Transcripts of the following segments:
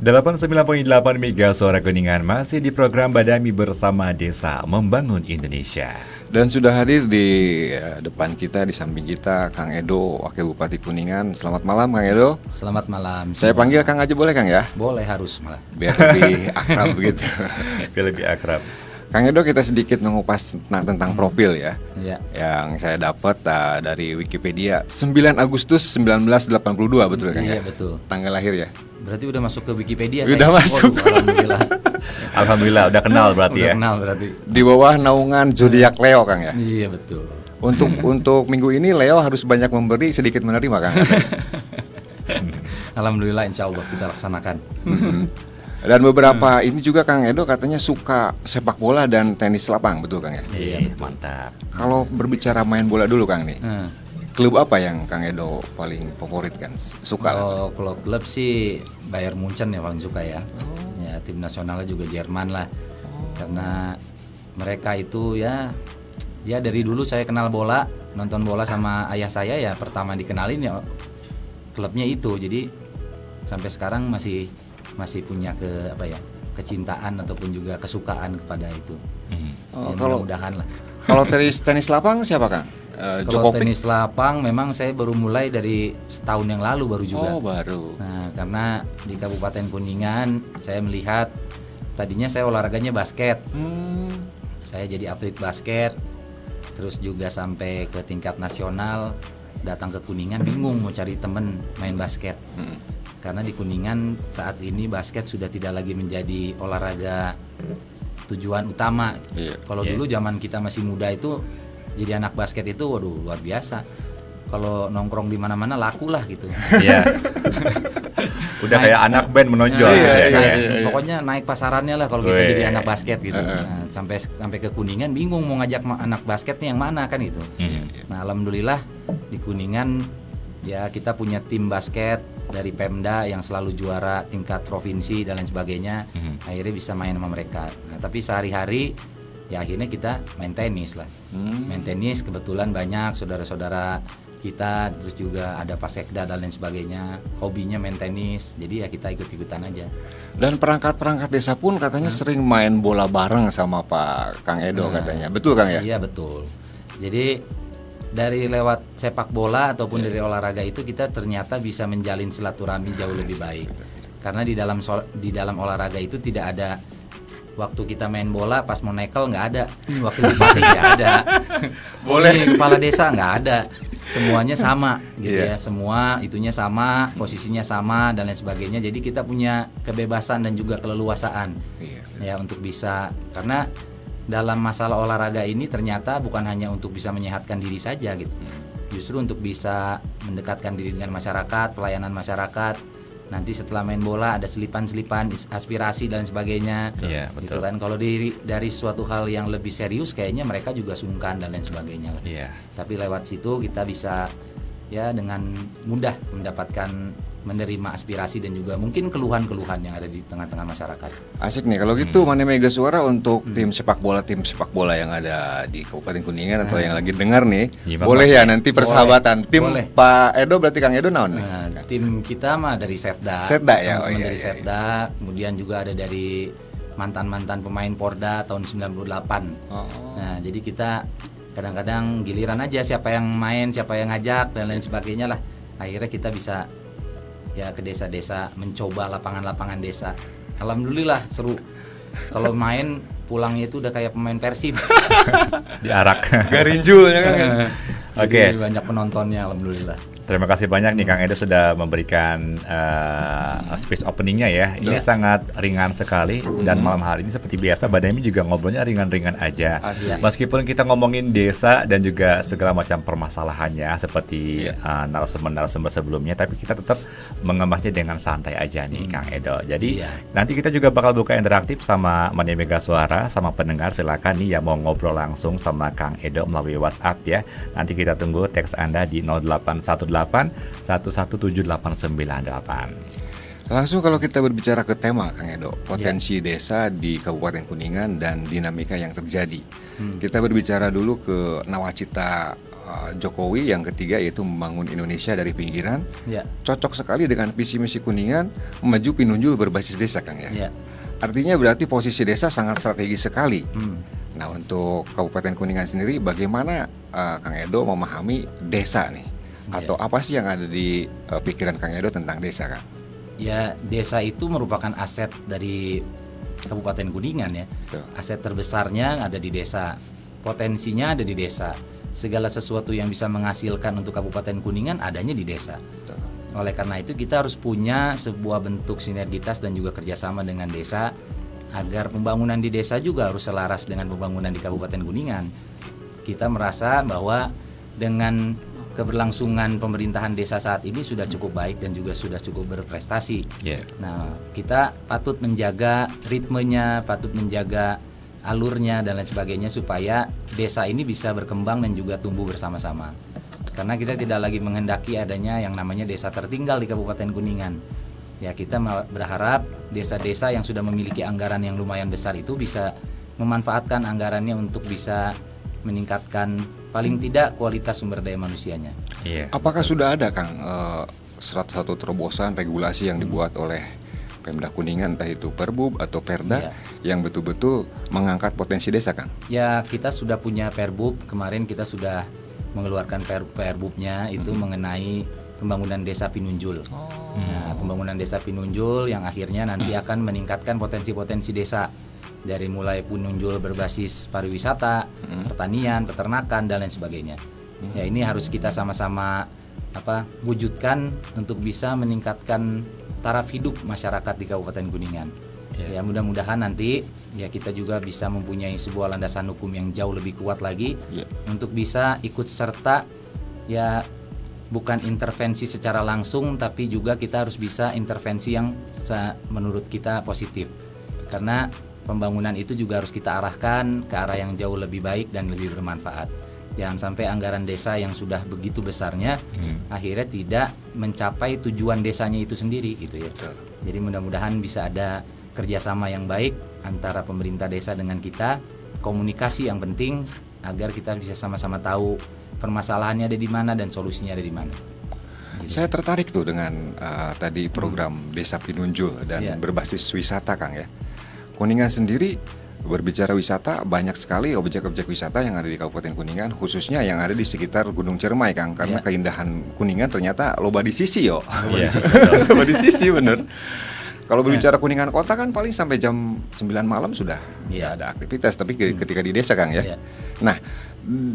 89.8 Mega Suara Kuningan masih di program Badami bersama Desa Membangun Indonesia. Dan sudah hadir di depan kita, di samping kita, Kang Edo, Wakil Bupati Kuningan. Selamat malam, Kang Edo. Selamat malam. Saya panggil Kang aja boleh, Kang ya? Boleh, harus malah. Biar lebih akrab begitu. Biar lebih akrab. Kang Edo, kita sedikit mengupas tentang profil ya. Ya. Yang saya dapat dari Wikipedia 9 Agustus 1982, betul Kang ya? Iya, betul. Tanggal lahir ya? Berarti udah masuk ke Wikipedia. Udah masuk. Alhamdulillah. Alhamdulillah udah kenal berarti Udah ya. kenal berarti. Di bawah naungan zodiak Leo, Kang ya? Iya, betul. Untuk minggu ini Leo harus banyak memberi, sedikit menerima, Kang. Alhamdulillah, insya Allah kita laksanakan. Dan beberapa ini juga Kang Edo katanya suka sepak bola dan tenis lapang, betul Kang ya? Iya, Mantap. Kalau berbicara main bola dulu Kang nih, Nah, klub apa yang Kang Edo paling favorit kan? Suka lah. kalau klub sih Bayern Munchen ya paling suka ya. Ya, tim nasionalnya juga Jerman lah. Karena mereka itu ya dari dulu saya kenal bola, nonton bola sama ayah saya ya, pertama dikenalin ya klubnya itu. Jadi sampai sekarang masih punya kecintaan ataupun juga kesukaan kepada itu. Ya, mudah-mudahan lah. Kalau tenis lapang siapa Kang? Kalau tenis lapang memang saya baru mulai dari setahun yang lalu baru juga. Oh, baru. Nah, karena di Kabupaten Kuningan saya melihat tadinya saya olahraganya basket. Saya jadi atlet basket. Terus juga sampai ke tingkat nasional, datang ke Kuningan bingung mau cari temen main basket. Karena di Kuningan saat ini basket sudah tidak lagi menjadi olahraga tujuan utama. Kalau dulu zaman kita masih muda itu jadi anak basket itu waduh luar biasa. Kalau nongkrong di mana-mana laku lah gitu. Iya. Udah kayak anak band menonjol gitu ya. Pokoknya naik pasarannya lah kalau kita jadi anak basket gitu. Nah, sampai ke Kuningan bingung mau ngajak anak basket nih yang mana kan gitu. Nah, alhamdulillah di Kuningan ya kita punya tim basket dari Pemda yang selalu juara tingkat provinsi dan lain sebagainya. Akhirnya bisa main sama mereka. Nah, tapi sehari-hari ya akhirnya kita main tenis lah. Main tenis kebetulan banyak saudara-saudara kita, terus juga ada Pasekda dan lain sebagainya. Hobinya main tenis, jadi ya kita ikut-ikutan aja. Dan perangkat-perangkat desa pun katanya sering main bola bareng sama Pak Kang Edo katanya. Betul Kang ya? Iya betul. Jadi dari lewat sepak bola ataupun dari olahraga itu kita ternyata bisa menjalin silaturahmi jauh lebih baik. Karena di dalam olahraga itu tidak ada waktu kita main bola pas mau nekel nggak ada, waktu bupati nggak ada, boleh kepala desa nggak ada, semuanya sama gitu ya, semua itunya sama, posisinya sama dan lain sebagainya. Jadi kita punya kebebasan dan juga keleluasaan ya untuk bisa, karena dalam masalah olahraga ini ternyata bukan hanya untuk bisa menyehatkan diri saja gitu, justru untuk bisa mendekatkan diri dengan masyarakat, pelayanan masyarakat. Nanti setelah main bola ada selipan-selipan aspirasi dan sebagainya. Iya, gitu betul. kan. Kalau dari suatu hal yang lebih serius kayaknya mereka juga sungkan dan lain sebagainya. Iya. Tapi lewat situ kita bisa ya dengan mudah menerima aspirasi dan juga mungkin keluhan-keluhan yang ada di tengah-tengah masyarakat. Asik nih kalau gitu Mane Mega Suara untuk tim sepak bola yang ada di Kabupaten Kuningan atau yang lagi dengar nih, boleh ya nanti persahabatan tim boleh. Pak Edo berarti Kang Edo naon nih? Nah, tim kita mah dari Setda. Setda ya, Teman-teman dari Setda, kemudian juga ada dari mantan-mantan pemain Porda tahun 98. Nah, jadi kita kadang-kadang giliran aja siapa yang main, siapa yang ngajak dan lain sebagainya lah. Akhirnya kita bisa ya ke desa-desa mencoba lapangan-lapangan desa. Alhamdulillah seru. Kalau main pulangnya itu udah kayak pemain Persib. Diarak. Garinjulnya kan. Oke. Banyak penontonnya alhamdulillah. Terima kasih banyak nih Kang Edo sudah memberikan speech openingnya ya. Ini sangat ringan sekali dan malam hari ini seperti biasa Badami juga ngobrolnya ringan-ringan aja. Meskipun kita ngomongin desa dan juga segala macam permasalahannya seperti narasumber-narasumber sebelumnya, tapi kita tetap mengemasnya dengan santai aja nih Kang Edo. Jadi nanti kita juga bakal buka interaktif sama Mane Mega Suara sama pendengar, silakan nih yang mau ngobrol langsung sama Kang Edo melalui WhatsApp ya. Nanti kita tunggu teks Anda di 0818 1177898. Langsung kalau kita berbicara ke tema Kang Edo, potensi desa di Kabupaten Kuningan dan dinamika yang terjadi. Kita berbicara dulu ke nawacita Jokowi, yang ketiga yaitu membangun Indonesia dari pinggiran. Ya. Cocok sekali dengan visi misi Kuningan, maju pinunjul berbasis desa, Kang ya. Ya. Artinya berarti posisi desa sangat strategis sekali. Nah, untuk Kabupaten Kuningan sendiri, bagaimana Kang Edo memahami desa nih? Atau apa sih yang ada di pikiran Kang Edo tentang desa, Kang? Ya, desa itu merupakan aset dari Kabupaten Kuningan ya. Betul. Aset terbesarnya ada di desa. Potensinya ada di desa. Segala sesuatu yang bisa menghasilkan untuk Kabupaten Kuningan adanya di desa. Betul. Oleh karena itu kita harus punya sebuah bentuk sinergitas dan juga kerjasama dengan desa, agar pembangunan di desa juga harus selaras dengan pembangunan di Kabupaten Kuningan. Kita merasa bahwa dengan keberlangsungan pemerintahan desa saat ini sudah cukup baik dan juga sudah cukup berprestasi. Nah, kita patut menjaga ritmenya, patut menjaga alurnya dan lain sebagainya supaya desa ini bisa berkembang dan juga tumbuh bersama-sama. Karena kita tidak lagi menghendaki adanya yang namanya desa tertinggal di Kabupaten Kuningan. Ya, kita berharap desa-desa yang sudah memiliki anggaran yang lumayan besar itu bisa memanfaatkan anggarannya untuk bisa meningkatkan paling tidak kualitas sumber daya manusianya. Apakah sudah ada, Kang, satu terobosan regulasi yang dibuat oleh Pemda Kuningan, entah itu Perbub atau Perda, yang betul-betul mengangkat potensi desa, Kang? Ya, kita sudah punya Perbub. Kemarin kita sudah mengeluarkan Perbubnya itu mengenai pembangunan desa Pinunjul. Nah, pembangunan desa Pinunjul yang akhirnya nanti akan meningkatkan potensi-potensi desa, dari mulai Pinunjul berbasis pariwisata, pertanian, peternakan dan lain sebagainya. Ya, ini harus kita sama-sama wujudkan untuk bisa meningkatkan taraf hidup masyarakat di Kabupaten Kuningan. Ya, mudah-mudahan nanti ya kita juga bisa mempunyai sebuah landasan hukum yang jauh lebih kuat lagi untuk bisa ikut serta, ya bukan intervensi secara langsung, tapi juga kita harus bisa intervensi yang menurut kita positif. Karena pembangunan itu juga harus kita arahkan ke arah yang jauh lebih baik dan lebih bermanfaat. Jangan sampai anggaran desa yang sudah begitu besarnya akhirnya tidak mencapai tujuan desanya itu sendiri gitu ya. Jadi mudah-mudahan bisa ada kerjasama yang baik antara pemerintah desa dengan kita, komunikasi yang penting agar kita bisa sama-sama tahu permasalahannya ada di mana dan solusinya ada di mana. Gitu. Saya tertarik tuh dengan tadi program Desa Pinunjul dan berbasis wisata, Kang ya. Kuningan sendiri berbicara wisata, banyak sekali objek-objek wisata yang ada di Kabupaten Kuningan, khususnya yang ada di sekitar Gunung Ciremai, Kang. Karena keindahan Kuningan ternyata loba di sisi yo. Loba di sisi bener. Kalau berbicara Kuningan kota kan paling sampai jam 9 malam sudah ada aktivitas, tapi ketika di desa, Kang ya. Nah,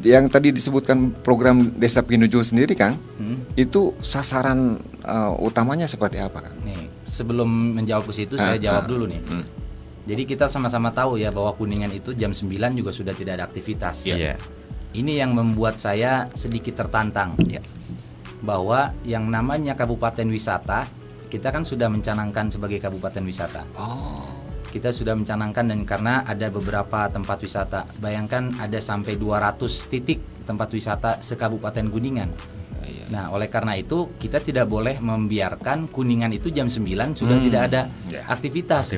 yang tadi disebutkan program Desa Pinunjul sendiri, Kang, itu sasaran utamanya seperti apa, Kang? Nih, sebelum menjawab ke situ saya jawab dulu nih. Jadi kita sama-sama tahu ya bahwa Kuningan itu jam 9 juga sudah tidak ada aktivitas. Ini yang membuat saya sedikit tertantang bahwa yang namanya kabupaten wisata, kita kan sudah mencanangkan sebagai kabupaten wisata. Kita sudah mencanangkan, dan karena ada beberapa tempat wisata. Bayangkan ada sampai 200 titik tempat wisata sekabupaten Kuningan. Nah, oleh karena itu kita tidak boleh membiarkan Kuningan itu jam 9 sudah tidak ada aktivitas.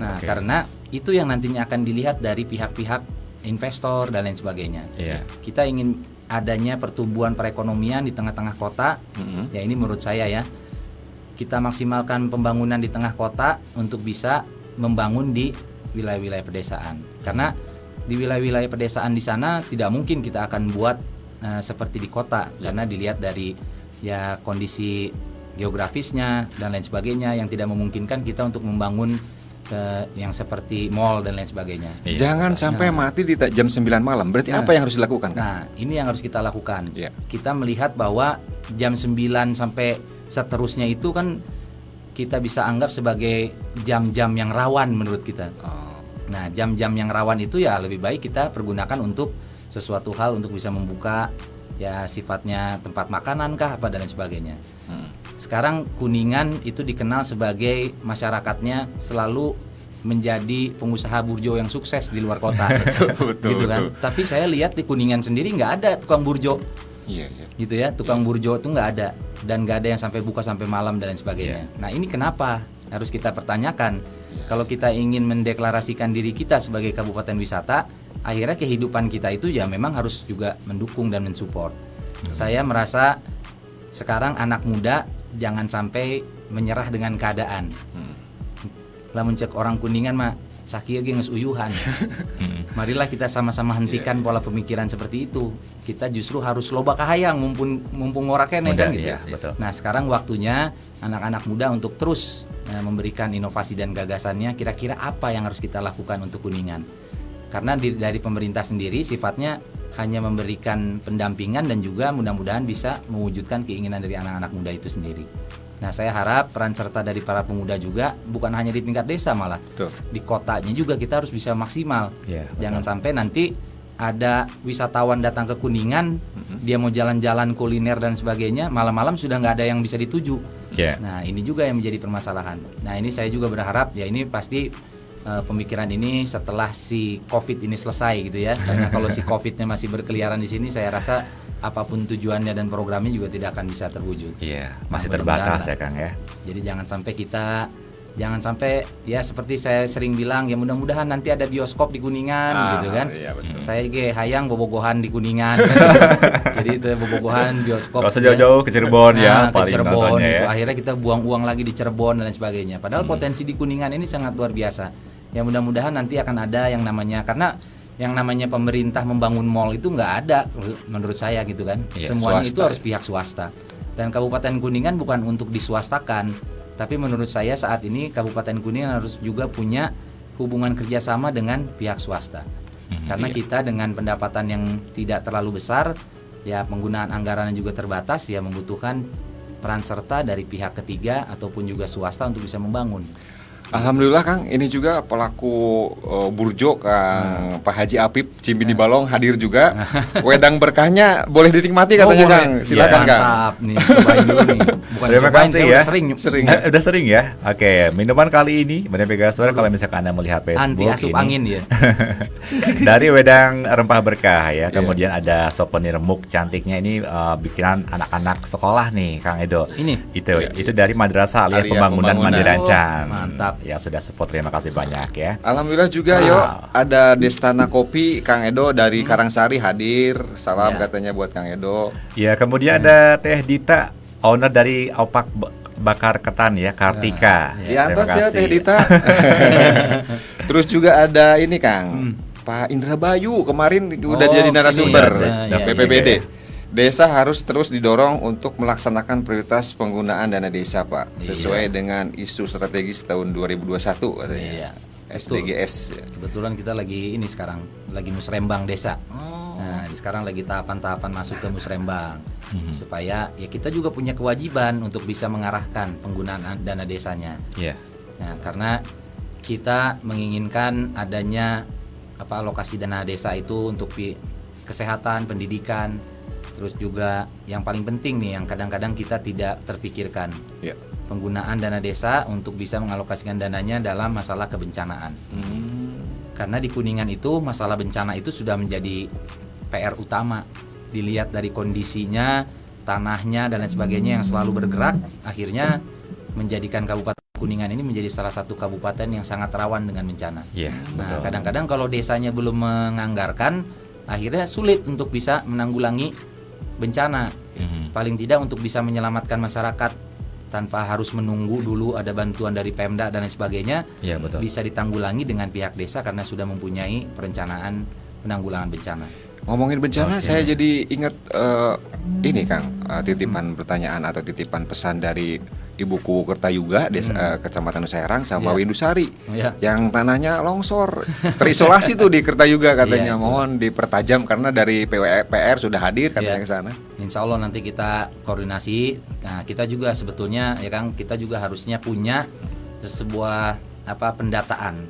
Nah, karena itu yang nantinya akan dilihat dari pihak-pihak investor dan lain sebagainya. Kita ingin adanya pertumbuhan perekonomian di tengah-tengah kota. Ya, ini menurut saya ya. Kita maksimalkan pembangunan di tengah kota untuk bisa membangun di wilayah-wilayah pedesaan. Karena di wilayah-wilayah pedesaan di sana tidak mungkin kita akan buat seperti di kota, karena dilihat dari ya kondisi geografisnya dan lain sebagainya yang tidak memungkinkan kita untuk membangun yang seperti mall dan lain sebagainya. Jangan sampai mati di jam 9 malam. Berarti apa yang harus dilakukan, Kang? Nah, ini yang harus kita lakukan. Kita melihat bahwa jam 9 sampai seterusnya itu kan kita bisa anggap sebagai jam-jam yang rawan menurut kita. Nah, jam-jam yang rawan itu ya lebih baik kita pergunakan untuk sesuatu hal untuk bisa membuka ya sifatnya tempat makanan kah apa dan lain sebagainya. Sekarang Kuningan itu dikenal sebagai masyarakatnya selalu menjadi pengusaha burjo yang sukses di luar kota. Gitu kan. Tapi saya lihat di Kuningan sendiri nggak ada tukang burjo. Gitu ya, tukang burjo itu nggak ada, dan nggak ada yang sampai buka sampai malam dan lain sebagainya. Nah, ini kenapa harus kita pertanyakan? Kalau kita ingin mendeklarasikan diri kita sebagai kabupaten wisata, akhirnya kehidupan kita itu ya memang harus juga mendukung dan mensupport. Saya merasa sekarang anak muda jangan sampai menyerah dengan keadaan. Lamun cek orang Kuningan mah sakieu ge geus uyuhan. Marilah kita sama-sama hentikan pola pemikiran seperti itu. Kita justru harus loba kahayang mumpung ora keneh kan gitu. Ya, betul. Nah, sekarang waktunya anak-anak muda untuk terus memberikan inovasi dan gagasannya. Kira-kira apa yang harus kita lakukan untuk Kuningan? Karena dari pemerintah sendiri sifatnya hanya memberikan pendampingan dan juga mudah-mudahan bisa mewujudkan keinginan dari anak-anak muda itu sendiri. Nah, saya harap peran serta dari para pemuda juga bukan hanya di tingkat desa, malah di kotanya juga kita harus bisa maksimal. Jangan sampai nanti ada wisatawan datang ke Kuningan, dia mau jalan-jalan kuliner dan sebagainya, malam-malam sudah nggak ada yang bisa dituju. Nah, ini juga yang menjadi permasalahan. Nah, ini saya juga berharap ya ini pasti pemikiran ini setelah si COVID ini selesai gitu ya. Karena kalau si COVID-nya masih berkeliaran di sini, saya rasa apapun tujuannya dan programnya juga tidak akan bisa terwujud. Masih terbatas ya Kang ya. Jadi jangan sampai ya seperti saya sering bilang ya mudah-mudahan nanti ada bioskop di Kuningan gitu kan. Saya ge hayang bobogohan di Kuningan. Jadi itu bobogohan bioskop. Kalau sejauh-jauh ke Cirebon ya, ke paling Cirebon gitu. ya. Akhirnya kita buang uang lagi di Cirebon dan lain sebagainya. Padahal potensi di Kuningan ini sangat luar biasa. Ya mudah-mudahan nanti akan ada yang namanya, karena yang namanya pemerintah membangun mall itu nggak ada menurut saya gitu kan. Semuanya swasta, itu harus pihak swasta. Dan Kabupaten Kuningan bukan untuk diswastakan, tapi menurut saya saat ini Kabupaten Kuningan harus juga punya hubungan kerjasama dengan pihak swasta. Karena kita dengan pendapatan yang tidak terlalu besar, ya penggunaan anggaran yang juga terbatas, ya membutuhkan peran serta dari pihak ketiga ataupun juga swasta untuk bisa membangun. Alhamdulillah Kang, ini juga pelaku burjo Kang Pak Haji Apip Cimbini Balong hadir juga. Wedang berkahnya boleh dinikmati katanya Kang. Silakan Kang. Mantap nih, cobain dulu nih. Bukan Terima cobain, kasih saya ya. Sering. Udah sering ya. Oke, minuman kali ini Benar Pega Suara kalau misalkan Anda melihat Facebook anti asup ini, angin ya. dari wedang rempah berkah ya. Kemudian ada souvenir mug cantiknya ini bikinan anak-anak sekolah nih Kang Edo. Ini Itu dari Madrasah Aliyah Pembangunan Mandirancan. Mantap. Ya sudah support, terima kasih banyak ya. Alhamdulillah juga ada Destana Kopi Kang Edo dari Karangsari hadir. Salam katanya buat Kang Edo. Ya, kemudian ada Teh Dita, owner dari Opak Bakar Ketan ya, Kartika. Diantos ya Teh Dita. Terus juga ada ini Kang, Pak Indra Bayu kemarin udah jadi narasumber BPBD. Desa harus terus didorong untuk melaksanakan prioritas penggunaan dana desa Pak, sesuai dengan isu strategis tahun 2021 katanya. SDGs. Kebetulan kita lagi musrembang desa. Nah, sekarang lagi tahapan-tahapan masuk ke musrembang. Supaya ya kita juga punya kewajiban untuk bisa mengarahkan penggunaan dana desanya. Nah, karena kita menginginkan adanya alokasi dana desa itu untuk kesehatan, pendidikan. Terus juga yang paling penting nih yang kadang-kadang kita tidak terpikirkan, penggunaan dana desa untuk bisa mengalokasikan dananya dalam masalah kebencanaan. Karena di Kuningan itu masalah bencana itu sudah menjadi PR utama. Dilihat dari kondisinya, tanahnya dan lain sebagainya yang selalu bergerak, akhirnya menjadikan Kabupaten Kuningan ini menjadi salah satu kabupaten yang sangat rawan dengan bencana. Nah, kadang-kadang kalau desanya belum menganggarkan, akhirnya sulit untuk bisa menanggulangi bencana. Paling tidak untuk bisa menyelamatkan masyarakat tanpa harus menunggu dulu ada bantuan dari Pemda dan lain sebagainya, bisa ditanggulangi dengan pihak desa karena sudah mempunyai perencanaan penanggulangan bencana. Ngomongin bencana, saya jadi ingat ini Kang, titipan pertanyaan atau titipan pesan dari Ibuku Kertayuga, desa Kecamatan Serang sama Windusari, yang tanahnya longsor, terisolasi tuh di Kertayuga katanya. Mohon dipertajam karena dari PUPR sudah hadir katanya ke sana. Insya Allah nanti kita koordinasi. Nah, kita juga sebetulnya ya Kang, kita juga harusnya punya sebuah pendataan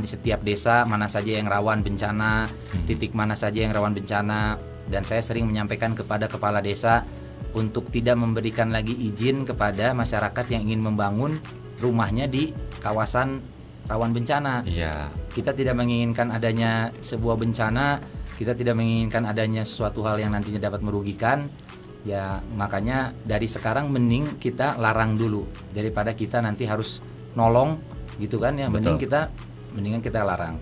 di setiap desa, mana saja yang rawan bencana, titik mana saja yang rawan bencana. Dan saya sering menyampaikan kepada kepala desa untuk tidak memberikan lagi izin kepada masyarakat yang ingin membangun rumahnya di kawasan rawan bencana. Kita tidak menginginkan adanya sebuah bencana, kita tidak menginginkan adanya sesuatu hal yang nantinya dapat merugikan. Ya makanya dari sekarang mending kita larang dulu daripada kita nanti harus nolong gitu kan ya. Mendingan kita larang.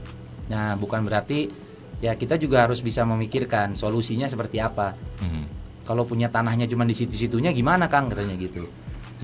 Nah bukan berarti ya kita juga harus bisa memikirkan solusinya seperti apa. kalau punya tanahnya cuma di situ-situnya gimana Kang, katanya gitu.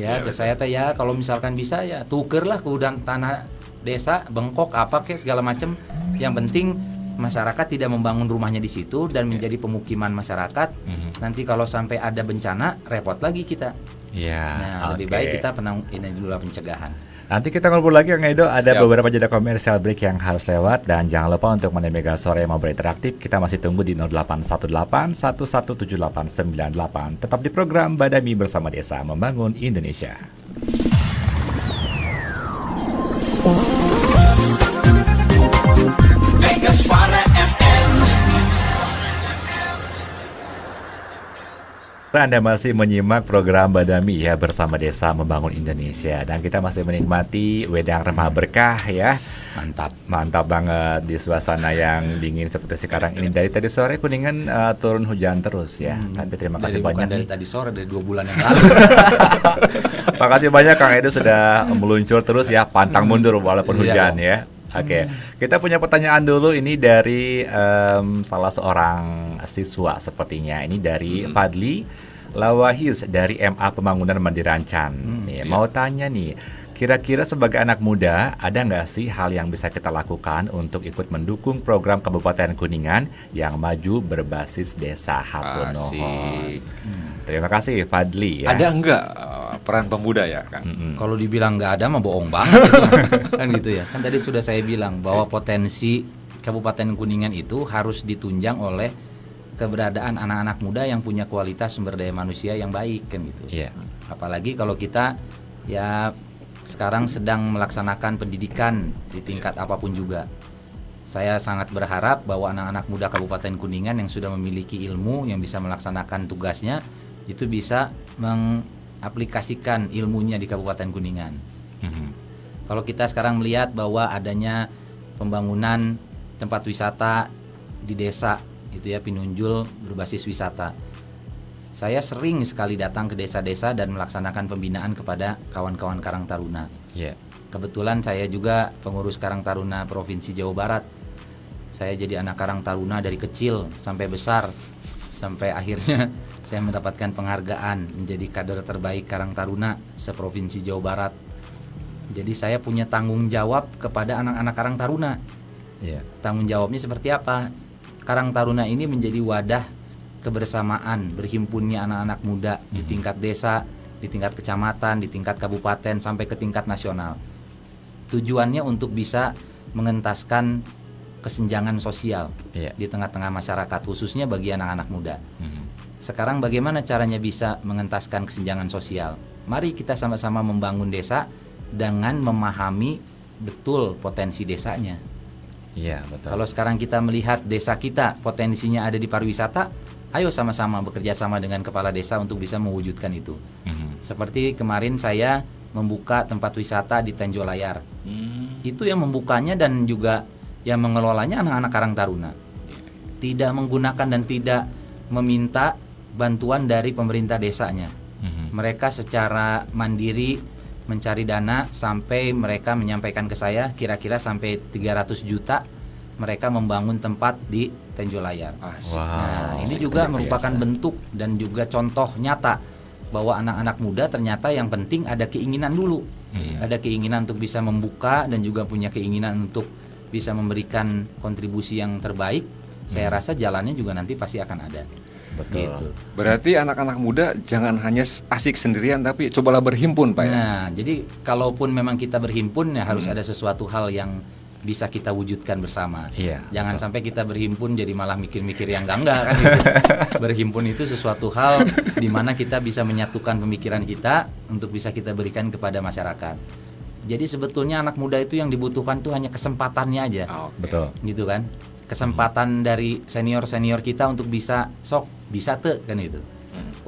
Ya, cek saya teh ya kalau misalkan bisa ya tukerlah ke udang tanah desa, bengkok apa kek segala macam. Yang penting masyarakat tidak membangun rumahnya di situ dan menjadi pemukiman masyarakat. Nanti kalau sampai ada bencana repot lagi kita. Nah, lebih baik kita ini dulu pencegahan. Nanti kita ngobrol lagi Kang Edo, ada beberapa jeda komersial break yang harus lewat, dan jangan lupa untuk Money Mega Sore mau berinteraktif, kita masih tunggu di 0818 117898. Tetap di program Badami Bersama Desa Membangun Indonesia. Mega Suara FM. Anda masih menyimak program Badami ya bersama Desa Membangun Indonesia, dan kita masih menikmati wedang remah berkah ya. Mantap banget di suasana yang dingin seperti sekarang ini. Dari tadi sore Kuningan turun hujan terus ya. Tapi terima kasih banyak dari tadi sore, dari 2 bulan yang lalu. Makasih banyak Kang Edo sudah meluncur terus ya, pantang mundur walaupun hujan ya. Oke, kita punya pertanyaan dulu ini dari salah seorang siswa sepertinya. Ini dari Fadli Lawahis dari MA Pembangunan Mandirancan. Mau tanya nih, kira-kira sebagai anak muda ada nggak sih hal yang bisa kita lakukan untuk ikut mendukung program Kabupaten Kuningan yang maju berbasis desa? Hatur nuhun. Terima kasih Fadli ya. Ada enggak peran pemuda ya Kang? Kalau dibilang nggak ada mah bohong banget gitu. Kan gitu ya. Kan tadi sudah saya bilang bahwa potensi Kabupaten Kuningan itu harus ditunjang oleh keberadaan anak-anak muda yang punya kualitas sumber daya manusia yang baik kan gitu. Apalagi kalau kita ya sekarang sedang melaksanakan pendidikan di tingkat apapun juga. Saya sangat berharap bahwa anak-anak muda Kabupaten Kuningan yang sudah memiliki ilmu, yang bisa melaksanakan tugasnya, itu bisa mengaplikasikan ilmunya di Kabupaten Kuningan. Kalau kita sekarang melihat bahwa adanya pembangunan tempat wisata di desa itu ya, Pinunjul berbasis wisata. Saya sering sekali datang ke desa-desa dan melaksanakan pembinaan kepada kawan-kawan Karang Taruna. Kebetulan saya juga pengurus Karang Taruna Provinsi Jawa Barat. Saya jadi anak Karang Taruna dari kecil sampai besar, sampai akhirnya saya mendapatkan penghargaan menjadi kader terbaik Karang Taruna seprovinsi Jawa Barat. Jadi saya punya tanggung jawab kepada anak-anak Karang Taruna. Tanggung jawabnya seperti apa? Karang Taruna ini menjadi wadah kebersamaan, berhimpunnya anak-anak muda di tingkat desa, di tingkat kecamatan, di tingkat kabupaten, sampai ke tingkat nasional. Tujuannya untuk bisa mengentaskan kesenjangan sosial di tengah-tengah masyarakat, khususnya bagi anak-anak muda. Sekarang bagaimana caranya bisa mengentaskan kesenjangan sosial? Mari kita sama-sama membangun desa dengan memahami betul potensi desanya. Betul. Kalau sekarang kita melihat desa kita potensinya ada di pariwisata, ayo sama-sama bekerja sama dengan kepala desa untuk bisa mewujudkan itu. Seperti kemarin saya membuka tempat wisata di Tenjolayar. Itu yang membukanya dan juga yang mengelolanya anak-anak Karang Taruna. Tidak menggunakan dan tidak meminta bantuan dari pemerintah desanya. Mereka secara mandiri mencari dana sampai mereka menyampaikan ke saya kira-kira sampai 300 juta mereka membangun tempat di Tenjolayar. Nah, ini juga merupakan bentuk dan juga contoh nyata bahwa anak-anak muda ternyata yang penting ada keinginan dulu. Ada keinginan untuk bisa membuka dan juga punya keinginan untuk bisa memberikan kontribusi yang terbaik. Saya rasa jalannya juga nanti pasti akan ada. Betul. Gitu. Berarti anak-anak muda jangan hanya asik sendirian, tapi cobalah berhimpun, Pak. Nah, jadi kalaupun memang kita berhimpun ya harus ada sesuatu hal yang bisa kita wujudkan bersama. Jangan sampai kita berhimpun jadi malah mikir-mikir yang enggak kan gitu. Berhimpun itu sesuatu hal di mana kita bisa menyatukan pemikiran kita untuk bisa kita berikan kepada masyarakat. Jadi sebetulnya anak muda itu yang dibutuhkan tuh hanya kesempatannya aja. Betul. Gitu kan? Kesempatan dari senior-senior kita untuk bisa bisa kan itu.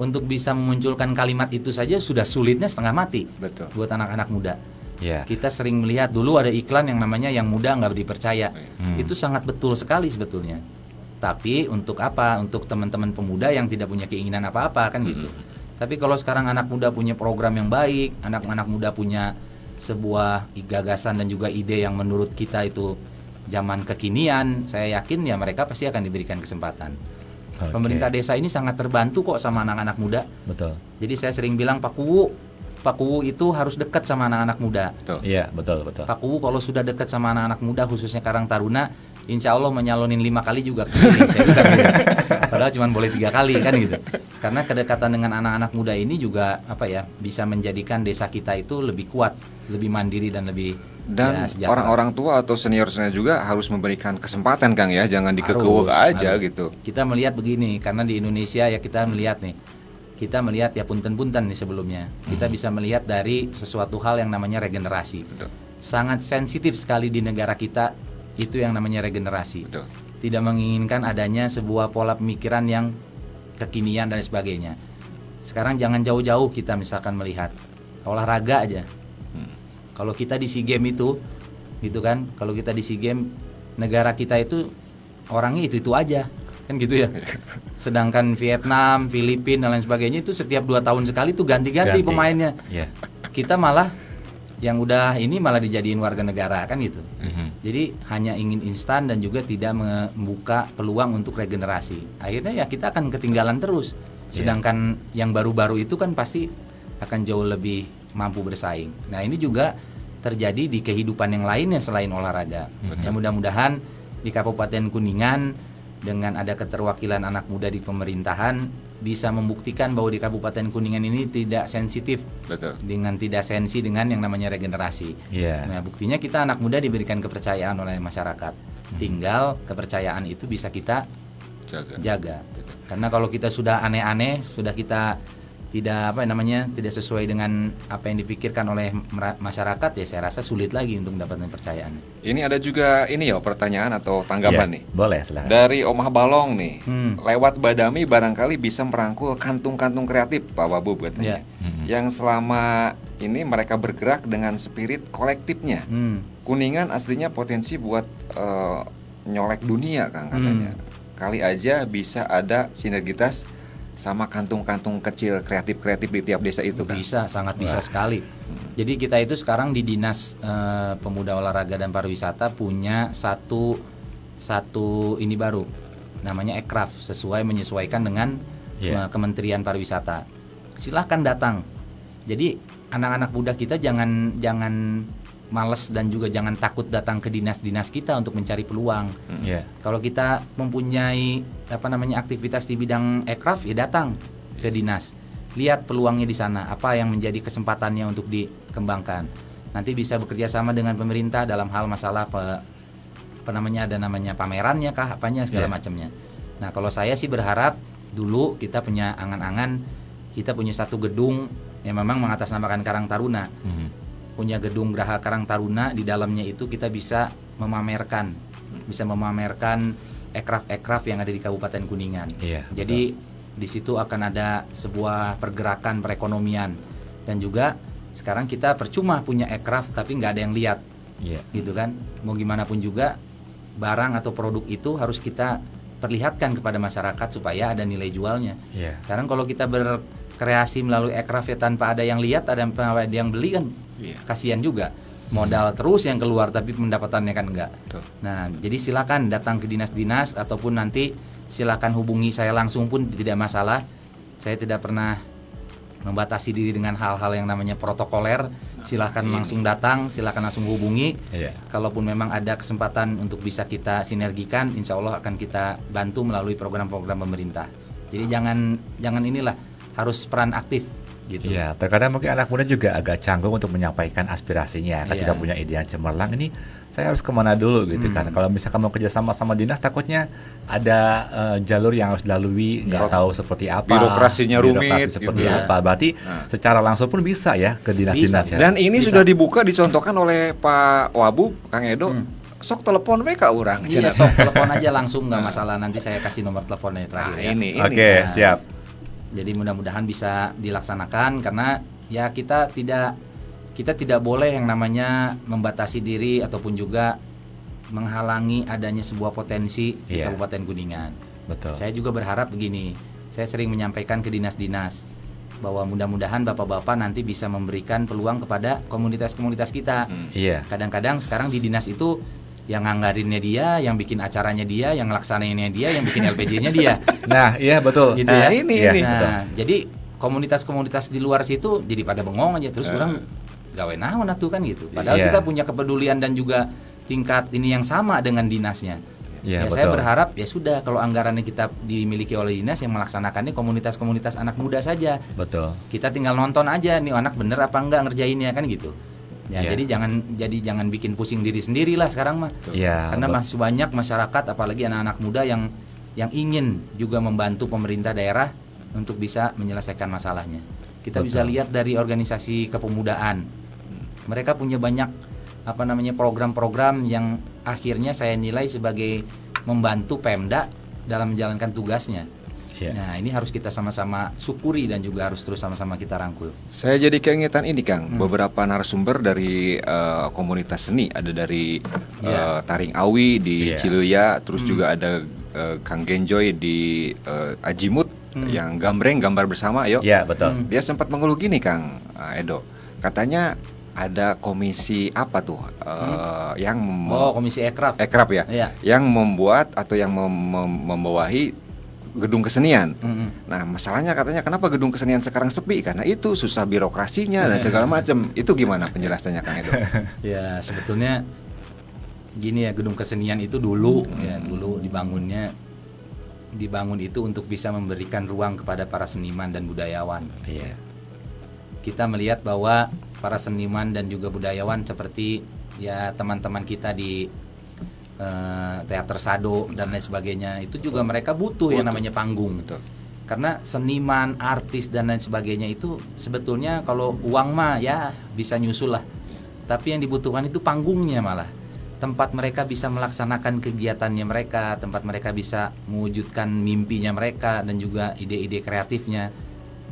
Untuk bisa memunculkan kalimat itu saja sudah sulitnya setengah mati. Betul. Buat anak-anak muda. Kita sering melihat dulu ada iklan yang namanya yang muda nggak dipercaya. Itu sangat betul sekali sebetulnya. Tapi untuk apa? Untuk teman-teman pemuda yang tidak punya keinginan apa-apa kan gitu. Tapi kalau sekarang anak muda punya program yang baik, anak-anak muda punya sebuah gagasan dan juga ide yang menurut kita itu zaman kekinian, saya yakin ya mereka pasti akan diberikan kesempatan. Oke. Pemerintah desa ini sangat terbantu kok sama anak-anak muda. Betul. Jadi saya sering bilang Pak Kuwu itu harus dekat sama anak-anak muda. Betul. Iya, betul. Pak Kuwu kalau sudah dekat sama anak-anak muda, khususnya Karang Taruna, insya Allah menyalonin 5 kali juga kepilih. Saya bilang gitu. Padahal cuma boleh 3 kali kan gitu. Karena kedekatan dengan anak-anak muda ini juga bisa menjadikan desa kita itu lebih kuat, lebih mandiri dan lebih sejahtera. Orang-orang tua atau senior-senior juga harus memberikan kesempatan Kang ya, jangan dikekeuweuk aja harus. gitu. Kita melihat begini, karena di Indonesia ya kita melihat ya punten-punten nih sebelumnya. Kita bisa melihat dari sesuatu hal yang namanya regenerasi. Betul. Sangat sensitif sekali di negara kita itu yang namanya regenerasi. Betul. Tidak menginginkan adanya sebuah pola pemikiran yang kekinian dan sebagainya. Sekarang jangan jauh-jauh kita misalkan melihat olahraga aja. Kalau kita di SEA Games itu, gitu kan? Kalau kita di SEA Games, negara kita itu orangnya itu aja, kan gitu ya. Sedangkan Vietnam, Filipina dan lain sebagainya itu setiap 2 tahun sekali tuh ganti-ganti pemainnya. Yeah. Kita malah yang udah ini malah dijadiin warga negara kan gitu. Jadi hanya ingin instan dan juga tidak membuka peluang untuk regenerasi. Akhirnya ya kita akan ketinggalan terus. Sedangkan yang baru-baru itu kan pasti akan jauh lebih mampu bersaing. Nah ini juga terjadi di kehidupan yang lainnya selain olahraga. Ya mudah-mudahan di Kabupaten Kuningan dengan ada keterwakilan anak muda di pemerintahan bisa membuktikan bahwa di Kabupaten Kuningan ini tidak sensitif. Betul. Tidak sensi dengan yang namanya regenerasi. Nah buktinya kita anak muda diberikan kepercayaan oleh masyarakat. Tinggal kepercayaan itu bisa kita jaga. Karena kalau kita sudah aneh-aneh, sudah kita tidak tidak sesuai dengan apa yang dipikirkan oleh masyarakat, ya saya rasa sulit lagi untuk mendapatkan kepercayaan. Ini ada juga pertanyaan atau tanggapan nih. Boleh, silakan. Dari Omah Balong nih. Lewat Badami barangkali bisa merangkul kantung-kantung kreatif Pak Wabu katanya. Yang selama ini mereka bergerak dengan spirit kolektifnya. Kuningan aslinya potensi buat nyolek dunia Kang katanya. Kali aja bisa ada sinergitas sama kantung-kantung kecil kreatif-kreatif di tiap desa itu kan? Bisa, sangat bisa sekali. Jadi kita itu sekarang di Dinas Pemuda Olahraga dan Pariwisata punya satu ini baru, namanya Ekraf, menyesuaikan dengan Kementerian Pariwisata. Silahkan datang. Jadi anak-anak muda kita jangan malas dan juga jangan takut datang ke dinas-dinas kita untuk mencari peluang. Kalau kita mempunyai aktivitas di bidang ekraf, ya datang ke dinas, lihat peluangnya di sana, apa yang menjadi kesempatannya untuk dikembangkan. Nanti bisa bekerja sama dengan pemerintah dalam hal masalah ada namanya pamerannya kah, apanya segala macamnya. Nah kalau saya sih berharap dulu kita punya angan-angan, kita punya satu gedung yang memang mengatasnamakan Karang Taruna. Punya gedung Geraha Karang Taruna, di dalamnya itu kita bisa memamerkan ekraf-ekraf yang ada di Kabupaten Kuningan. Jadi di situ akan ada sebuah pergerakan perekonomian, dan juga sekarang kita percuma punya ekraf tapi nggak ada yang lihat, gitu kan? Mau gimana pun juga barang atau produk itu harus kita perlihatkan kepada masyarakat supaya ada nilai jualnya. Sekarang kalau kita berkreasi melalui ekraf ya tanpa ada yang lihat, ada yang beli kan? Kasihan juga, modal terus yang keluar tapi pendapatannya kan enggak. Nah jadi silakan datang ke dinas-dinas ataupun nanti silakan hubungi saya langsung pun tidak masalah. Saya tidak pernah membatasi diri dengan hal-hal yang namanya protokoler. Silakan langsung datang, silakan langsung hubungi. Kalaupun memang ada kesempatan untuk bisa kita sinergikan, insya Allah akan kita bantu melalui program-program pemerintah. Jadi jangan inilah, harus peran aktif. Gitu. Ya, terkadang mungkin anak muda juga agak canggung untuk menyampaikan aspirasinya. Ketika punya ide yang cemerlang, ini saya harus kemana dulu gitu kan. Kalau misalkan mau kerja sama dinas, takutnya ada jalur yang harus dilalui, nggak tahu seperti apa. Birokrasinya rumit. Seperti apa. Berarti secara langsung pun bisa ya ke dinas-dinas. Ya. Dan ini sudah dibuka, dicontohkan oleh Pak Wabu, Kang Edo. Sok telepon we ka urang. Iya, sok telepon aja langsung, nggak masalah. Nanti saya kasih nomor teleponnya terakhir. Ini. Siap. Jadi mudah-mudahan bisa dilaksanakan, karena ya kita tidak boleh yang namanya membatasi diri ataupun juga menghalangi adanya sebuah potensi di Kabupaten Kuningan. Betul. Saya juga berharap begini, saya sering menyampaikan ke dinas-dinas bahwa mudah-mudahan bapak-bapak nanti bisa memberikan peluang kepada komunitas-komunitas kita. Kadang-kadang sekarang di dinas itu yang nganggarinnya dia, yang bikin acaranya dia, yang ngelaksanainnya dia, yang bikin LPJ-nya dia. Nah, iya betul. Gitu Nah, ya. ini. Nah, jadi komunitas-komunitas di luar situ jadi pada bengong aja, terus orang gawe naon atuh kan gitu. Padahal Iya. kita punya kepedulian dan juga tingkat ini yang sama dengan dinasnya. Iya, Saya betul. berharap ya sudah, kalau anggarannya kita dimiliki oleh dinas, yang melaksanakannya komunitas-komunitas anak muda saja. Betul. Kita tinggal nonton aja nih anak bener apa enggak ngerjainnya kan gitu. Ya, Iya. jadi jangan bikin pusing diri sendiri lah sekarang mah. Iya. Karena masih banyak masyarakat apalagi anak-anak muda yang ingin juga membantu pemerintah daerah untuk bisa menyelesaikan masalahnya. Kita bisa Betul. lihat dari organisasi kepemudaan. Mereka punya banyak program-program yang akhirnya saya nilai sebagai membantu Pemda dalam menjalankan tugasnya. Iya. Nah, ini harus kita sama-sama syukuri dan juga harus terus sama-sama kita rangkul. Saya jadi keingetan ini Kang, beberapa narasumber dari komunitas seni, ada dari Taring Awi di Iya. Ciluya, terus juga ada Kang Genjoy di Ajimut yang gambar bersama, yuk. Iya, betul. Dia sempat mengeluh gini Kang Edo, katanya ada komisi apa tuh yang Komisi Ekraf. Ekraf ya, Iya. yang membuat atau yang membawahi gedung kesenian. Nah, masalahnya katanya kenapa gedung kesenian sekarang sepi? Karena itu susah birokrasinya dan segala macam. Itu gimana penjelasannya Kang Edo? Ya, sebetulnya gini ya, gedung kesenian itu dulu dibangun itu untuk bisa memberikan ruang kepada para seniman dan budayawan. Iya. Kita melihat bahwa para seniman dan juga budayawan seperti ya teman-teman kita di teater Sado dan lain sebagainya, itu juga mereka butuh yang namanya panggung. Betul. Karena seniman, artis dan lain sebagainya itu sebetulnya kalau uang mah ya bisa nyusul lah. Tapi yang dibutuhkan itu panggungnya malah. Tempat mereka bisa melaksanakan kegiatannya mereka, tempat mereka bisa mewujudkan mimpinya mereka dan juga ide-ide kreatifnya.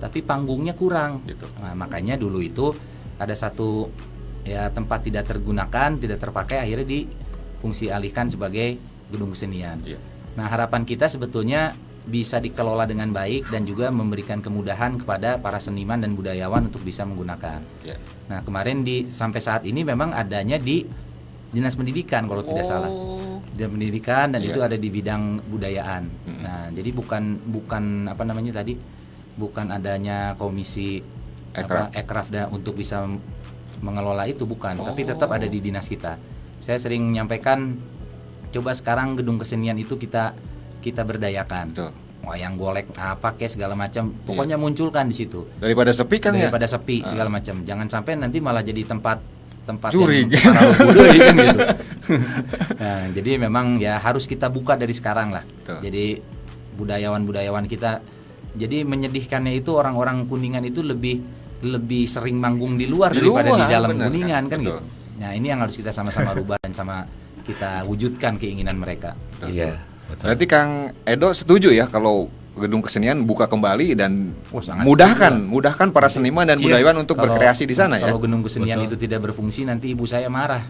Tapi panggungnya kurang. Gitu. Nah, makanya dulu itu ada satu ya tempat tidak tergunakan, tidak terpakai, akhirnya difungsi alihkan sebagai gedung kesenian. Iya. Nah, harapan kita sebetulnya bisa dikelola dengan baik dan juga memberikan kemudahan kepada para seniman dan budayawan untuk bisa menggunakan. Iya. Nah, kemarin sampai saat ini memang adanya di Dinas Pendidikan kalau tidak salah. Dinas Pendidikan dan Iya. itu ada di bidang budayaan. Nah, jadi bukan bukan adanya komisi Ekraf untuk bisa mengelola itu, bukan, tapi tetap ada di dinas kita. Saya sering menyampaikan, coba sekarang gedung kesenian itu kita berdayakan. Betul. Wayang golek apa kayak segala macam, pokoknya munculkan di situ. Daripada sepi kan ya? Daripada sepi segala macam. Jangan sampai nanti malah jadi tempat Juri. yang para budaya kan gitu. Nah, jadi memang ya harus kita buka dari sekarang lah. Betul. Jadi budayawan kita, jadi menyedihkannya itu orang-orang Kuningan itu lebih sering manggung di luar daripada di dalam bener, Kuningan kan betul. gitu. Nah, ini yang harus kita sama-sama rubah dan sama kita wujudkan keinginan mereka. Gitu. Iya, betul. Berarti Kang Edo setuju ya kalau gedung kesenian buka kembali dan Sangat mudahkan para seniman dan Iya. budayawan untuk Kalau- berkreasi di sana ya. Kalau gedung kesenian Betul. itu tidak berfungsi, nanti ibu saya marah.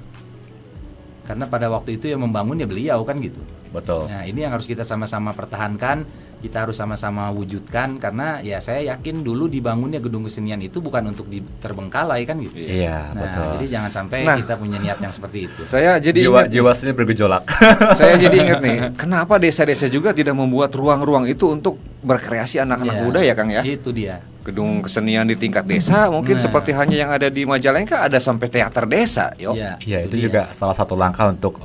Karena pada waktu itu yang membangun ya beliau kan gitu. Betul. Nah, ini yang harus kita sama-sama pertahankan, kita harus sama-sama wujudkan, karena ya saya yakin dulu dibangunnya gedung kesenian itu bukan untuk terbengkalai kan gitu. Iya, Nah, betul. jadi jangan sampai Nah. kita punya niat yang seperti itu. Saya jadi ingat nih, Jiwa seni bergejolak. saya jadi ingat nih, kenapa desa-desa juga tidak membuat ruang-ruang itu untuk berkreasi anak-anak Ya, muda ya Kang ya? Itu dia. Gedung kesenian di tingkat desa mungkin Nah. seperti hanya yang ada di Majalengka, ada sampai teater desa, yo. Iya, Iya, itu dia. juga salah satu langkah untuk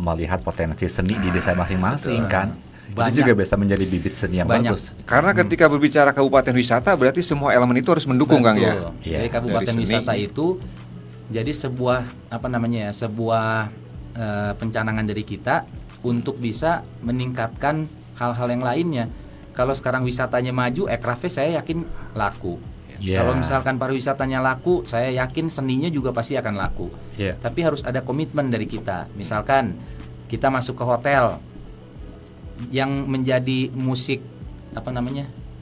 melihat potensi seni di desa masing-masing kan. Banyak. Itu juga bisa menjadi bibit seni yang Banyak. bagus. Karena ketika berbicara kabupaten wisata berarti semua elemen itu harus mendukung Kang ya. Betul. Iya, Jadi kabupaten dari seni. wisata itu jadi sebuah sebuah pencanangan dari kita untuk bisa meningkatkan hal-hal yang lainnya. Kalau sekarang wisatanya maju, Ekrafnya saya yakin laku. Iya. Kalau misalkan pariwisatanya laku, saya yakin seninya juga pasti akan laku. Iya. Tapi harus ada komitmen dari kita. Misalkan kita masuk ke hotel yang menjadi musik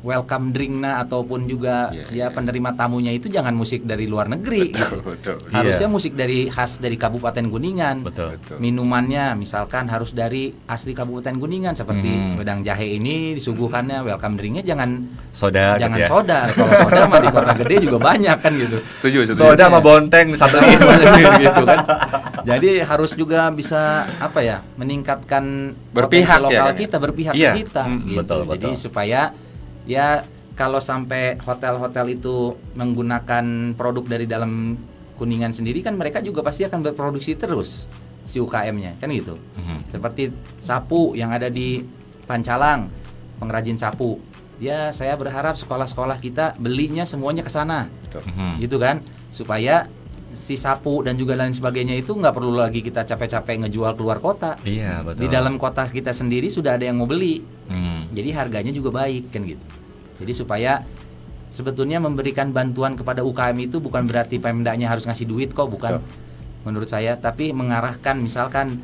welcome drink ataupun juga penerima tamunya itu jangan musik dari luar negeri gitu. Betul. Harusnya Iya. musik dari khas dari Kabupaten Kuningan. Betul. Minumannya misalkan harus dari asli Kabupaten Kuningan seperti wedang jahe ini disuguhannya welcome drinknya jangan Soda jangan gitu ya. soda. Kalau soda mah di kota gede juga banyak kan gitu. Setuju. Soda sama bonteng disatuin gitu kan. Jadi harus juga bisa apa ya, meningkatkan Berpihak potensi lokal ya, kan? kita, berpihak Iya. ke kita gitu. Betul, Jadi betul. supaya ya kalau sampai hotel-hotel itu menggunakan produk dari dalam Kuningan sendiri, kan mereka juga pasti akan berproduksi terus si UKM-nya, kan gitu. Seperti sapu yang ada di Pancalang, pengrajin sapu. Ya, saya berharap sekolah-sekolah kita belinya semuanya ke sana. Gitu kan, supaya si sapu dan juga lain sebagainya itu nggak perlu lagi kita capek-capek ngejual keluar kota. Iya, betul. Di dalam kota kita sendiri sudah ada yang mau beli. Hmm. Jadi harganya juga baik kan gitu. Jadi supaya sebetulnya memberikan bantuan kepada UKM itu bukan berarti Pemdanya harus ngasih duit kok, bukan. Menurut saya, tapi mengarahkan, misalkan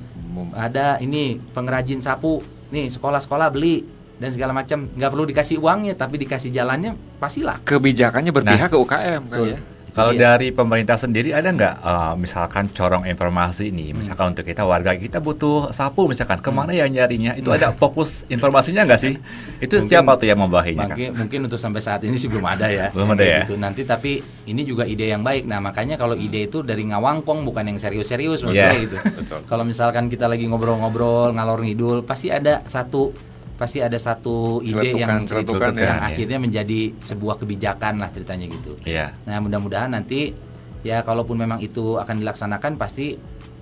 ada ini pengrajin sapu, nih sekolah-sekolah beli dan segala macam, nggak perlu dikasih uangnya tapi dikasih jalannya, pastilah. Kebijakannya berpihak ke UKM kan Betul. ya. Kalau Iya. dari pemerintah sendiri ada nggak misalkan corong informasi ini, misalkan untuk kita warga kita butuh sapu misalkan, kemana ya nyarinya? Itu ada fokus informasinya nggak sih? Itu Mungkin- siapa tuh yang membawahinya kan? Mungkin untuk sampai saat ini sih belum ada ya. Belum ada ya? Gitu. Nanti tapi ini juga ide yang baik. Nah makanya kalau ide itu dari ngawangkong, bukan yang serius-serius Iya. maksudnya gitu. Betul. Kalau misalkan kita lagi ngobrol-ngobrol ngalor ngidul, pasti ada satu ide Celetukan yang ya. akhirnya menjadi sebuah kebijakan lah ceritanya gitu. Iya. Nah mudah-mudahan nanti ya kalaupun memang itu akan dilaksanakan, pasti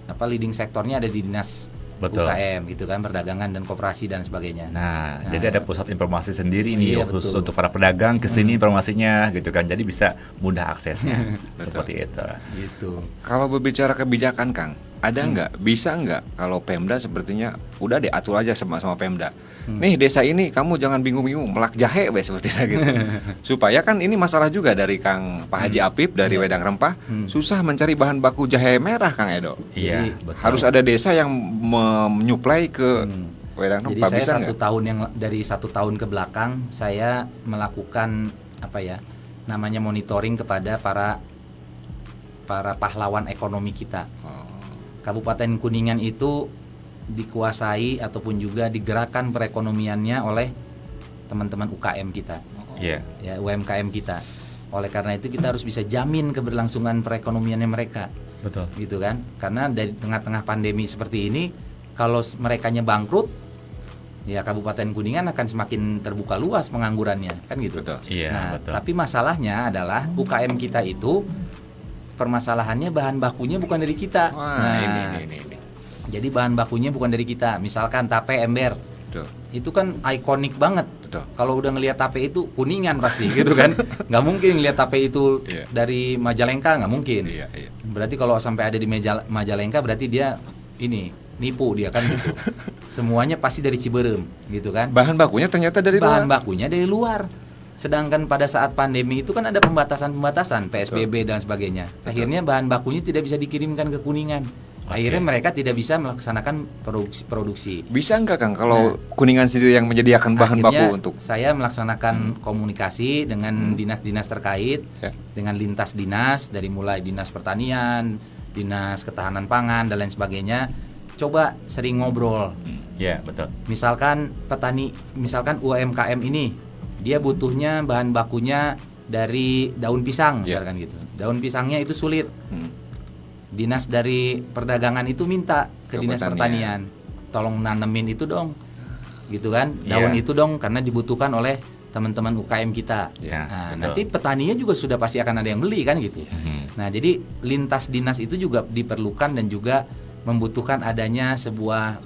leading sektornya ada di dinas Betul. UKM gitu kan, perdagangan dan koperasi dan sebagainya. Nah, jadi ada pusat informasi sendiri nih Iya, khusus betul. untuk para pedagang ke sini informasinya gitu kan. Jadi bisa mudah aksesnya. Seperti itu. Gitu. Kalau berbicara kebijakan Kang, ada nggak, bisa nggak kalau Pemda sepertinya udah deh atur aja sama Pemda. Nih desa ini kamu jangan bingung-bingung melak jahe weh sepertinya gitu. Supaya kan ini masalah juga dari Kang Pak Haji Apip dari Wedang Rempah, susah mencari bahan baku jahe merah Kang Edo. Iya, Jadi, betul. Harus ada desa yang menyuplai ke Wedang Jadi Rempah, saya bisa dari 1 tahun ke belakang saya melakukan namanya monitoring kepada para pahlawan ekonomi kita. Kabupaten Kuningan itu dikuasai ataupun juga digerakkan perekonomiannya oleh teman-teman UKM kita, Iya. ya UMKM kita. Oleh karena itu kita harus bisa jamin keberlangsungan perekonomiannya mereka, Betul. gitu kan? Karena dari tengah-tengah pandemi seperti ini, kalau merekanya bangkrut, ya Kabupaten Kuningan akan semakin terbuka luas penganggurannya, kan gitu. Betul. Iya, Nah, betul. tapi masalahnya adalah UKM kita itu permasalahannya bahan bakunya bukan dari kita. Wah, Nah, ini. jadi bahan bakunya bukan dari kita. Misalkan tape ember, Betul. itu kan ikonik banget. Betul. Kalau udah ngelihat tape itu Kuningan pasti, gitu kan? Nggak mungkin ngelihat tape itu Iya. dari Majalengka, nggak mungkin. Iya. Berarti kalau sampai ada di Majalengka berarti dia ini nipu dia kan gitu. Semuanya pasti dari Ciberem, gitu kan? Bahan bakunya ternyata dari Bahan luar. bakunya dari luar. Sedangkan pada saat pandemi itu kan ada pembatasan-pembatasan, PSBB dan sebagainya. Akhirnya bahan bakunya tidak bisa dikirimkan ke Kuningan. Akhirnya mereka tidak bisa melaksanakan produksi. Bisa nggak Kang kalau Kuningan sendiri yang menyediakan bahan baku Akhirnya untuk saya melaksanakan komunikasi dengan dinas-dinas terkait, Ya. dengan lintas dinas, dari mulai dinas pertanian, dinas ketahanan pangan dan lain sebagainya. Coba sering ngobrol. Iya, betul. Misalkan misalkan UMKM ini dia butuhnya bahan bakunya dari daun pisang, Ya. misalkan gitu. Daun pisangnya itu sulit. Hmm. Dinas dari perdagangan itu minta ke Ke dinas pertanian. pertanian, tolong nanemin itu dong, gitu kan? Daun Iya. itu dong, karena dibutuhkan oleh teman-teman UKM kita. Ya, Nah, betul. nanti petaninya juga sudah pasti akan ada yang beli kan gitu. Nah, jadi lintas dinas itu juga diperlukan dan juga membutuhkan adanya sebuah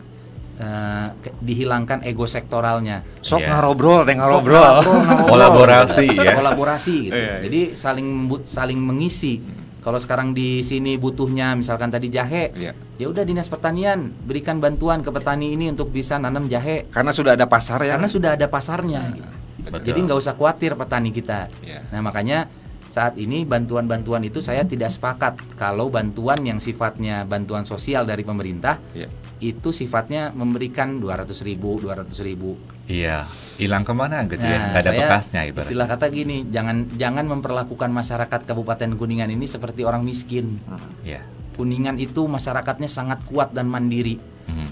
dihilangkan ego sektoralnya. sok Iya. ngarobrol, Ngobrol. Kolaborasi ya. Kolaborasi gitu. Iya, iya. Jadi saling mengisi. Kalau sekarang di sini butuhnya misalkan tadi jahe, Iya. ya udah dinas pertanian berikan bantuan ke petani ini untuk bisa nanam jahe Karena sudah ada pasar ya. karena sudah ada pasarnya. gitu. Betul. Jadi nggak usah khawatir petani kita. Iya. Nah makanya saat ini bantuan-bantuan itu saya tidak sepakat kalau bantuan yang sifatnya bantuan sosial dari pemerintah Iya. itu sifatnya memberikan 200.000. Iya, hilang kemana gitu ya? Nggak ada saya bekasnya ibaratnya. istilah kata gini, jangan memperlakukan masyarakat Kabupaten Kuningan ini seperti orang miskin. Iya. Kuningan itu masyarakatnya sangat kuat dan mandiri.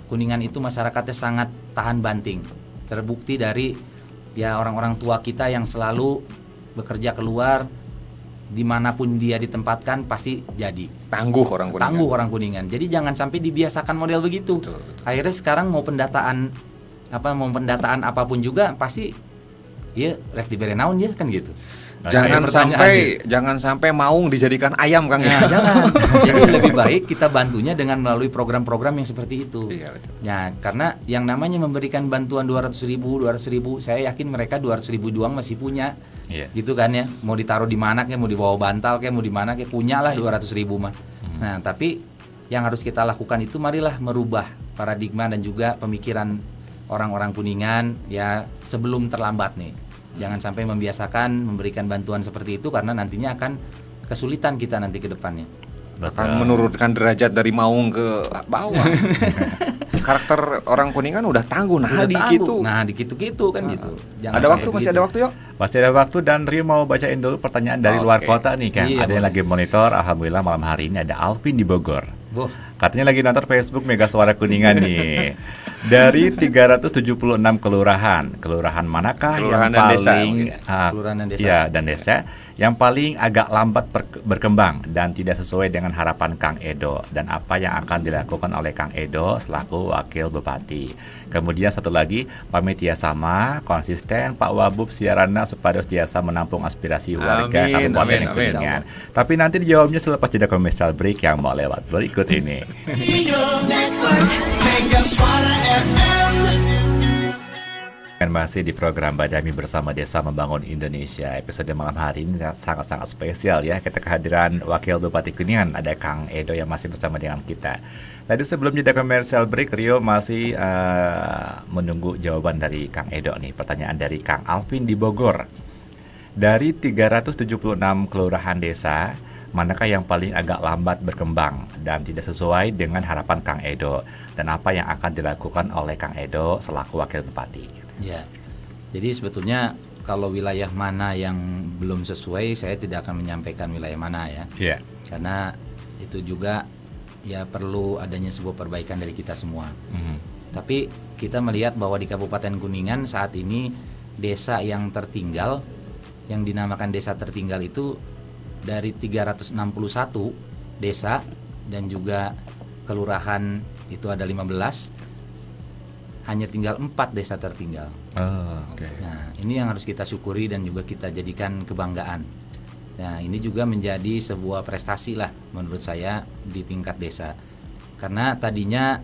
Kuningan itu masyarakatnya sangat tahan banting. Terbukti dari ya orang-orang tua kita yang selalu bekerja keluar dimanapun dia ditempatkan pasti jadi. Tangguh orang Kuningan. Tangguh orang Kuningan. Jadi jangan sampai dibiasakan model begitu. Betul. Akhirnya sekarang mau pendataan apapun juga pasti ya rek dibere naon ya kan gitu. Jangan sampai maung dijadikan ayam Kang ya. Nah, jangan. Jadi lebih baik kita bantunya dengan melalui program-program yang seperti itu. Iya, betul. Nah, karena yang namanya memberikan bantuan 200.000, saya yakin mereka 200.000 doang masih punya. Iya. Gitu kan ya. Mau ditaruh di mana kayak, mau di bawah bantal kayak, mau di mana kayak, punyalah 200.000 mah. Nah, tapi yang harus kita lakukan itu marilah merubah paradigma dan juga pemikiran orang-orang Kuningan ya sebelum terlambat nih. Jangan sampai membiasakan memberikan bantuan seperti itu karena nantinya akan kesulitan kita nanti ke depannya. Akan menurunkan derajat dari maung ke bawah. Karakter orang Kuningan udah tangguh gitu kan gitu. Jangan ada waktu, masih ada waktu yuk. Masih ada waktu dan Rio mau bacain dulu pertanyaan dari luar kota nih kan. Iya, ada yang boleh. lagi monitor. Alhamdulillah malam hari ini ada Alvin di Bogor. Boh. Katanya lagi nonton Facebook Mega Suara Kuningan nih. Dari 376 kelurahan manakah Kelurahan yang dan desa, paling Kelurahan dan desa. ya, dan desa yang paling agak lambat berkembang dan tidak sesuai dengan harapan Kang Edo, dan apa yang akan dilakukan oleh Kang Edo selaku Wakil Bupati. Kemudian satu lagi, pamitia sama konsisten Pak Wabub siarana supados biasa menampung aspirasi warga Amin, Kabupaten amin, Kuningan. Tapi nanti dijawabnya selepas jeda commercial break yang mau lewat berikut ini. Dan masih di program Badami bersama Desa Membangun Indonesia. Episode malam hari ini sangat-sangat spesial ya. Kita kehadiran Wakil Bupati Kuningan, ada Kang Edo yang masih bersama dengan kita. Tadi sebelum jeda commercial break, Rio masih menunggu jawaban dari Kang Edo nih. Pertanyaan dari Kang Alvin di Bogor. Dari 376 kelurahan desa, manakah yang paling agak lambat berkembang dan tidak sesuai dengan harapan Kang Edo? Dan apa yang akan dilakukan oleh Kang Edo selaku Wakil Bupati? Ya. Jadi sebetulnya kalau wilayah mana yang belum sesuai, saya tidak akan menyampaikan wilayah mana ya. Iya. Karena itu juga ya perlu adanya sebuah perbaikan dari kita semua. Tapi kita melihat bahwa di Kabupaten Kuningan saat ini desa yang tertinggal, yang dinamakan desa tertinggal itu dari 361 desa dan juga kelurahan itu ada 15, hanya tinggal 4 desa tertinggal. Nah, ini yang harus kita syukuri dan juga kita jadikan kebanggaan. Nah, ini juga menjadi sebuah prestasi lah menurut saya di tingkat desa. Karena tadinya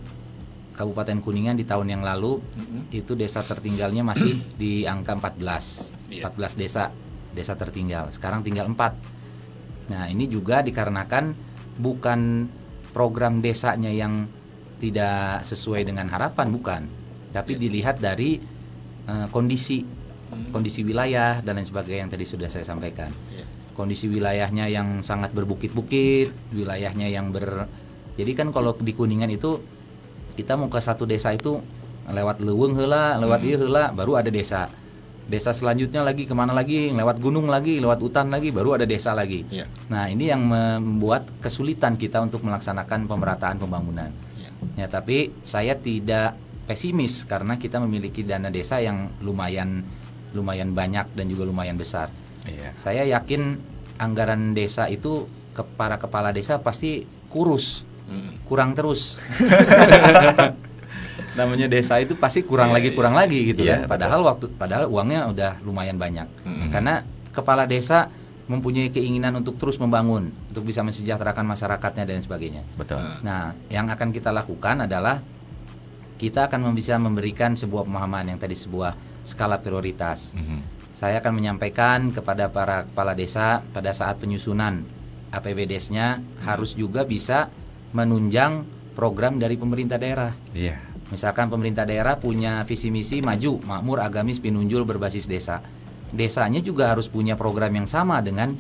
Kabupaten Kuningan di tahun yang lalu itu desa tertinggalnya masih di angka 14 desa tertinggal. Sekarang tinggal 4. Nah, ini juga dikarenakan bukan program desanya yang tidak sesuai dengan harapan, bukan. Tapi dilihat dari kondisi wilayah dan lain sebagainya yang tadi sudah saya sampaikan. Kondisi wilayahnya yang sangat berbukit-bukit, wilayahnya yang jadi kan kalau di Kuningan itu kita mau ke satu desa itu lewat leuweung heula, lewat ieu heula baru ada desa. Desa selanjutnya lagi kemana lagi, lewat gunung lagi, lewat hutan lagi, baru ada desa lagi. Nah, ini yang membuat kesulitan kita untuk melaksanakan pemerataan pembangunan. Ya, tapi saya tidak pesimis karena kita memiliki dana desa yang lumayan banyak dan juga lumayan besar. Saya yakin anggaran desa itu para kepala desa pasti kurang terus. Namanya desa itu pasti kurang lagi gitu kan. Padahal uangnya udah lumayan banyak. Karena kepala desa mempunyai keinginan untuk terus membangun, untuk bisa mensejahterakan masyarakatnya dan sebagainya. Betul. Nah, yang akan kita lakukan adalah kita akan bisa memberikan sebuah pemahaman yang tadi sebuah skala prioritas. Saya akan menyampaikan kepada para kepala desa pada saat penyusunan APBDes-nya harus juga bisa menunjang program dari pemerintah daerah. Misalkan pemerintah daerah punya visi misi maju, makmur, agamis, pinunjul berbasis desa. Desanya juga harus punya program yang sama dengan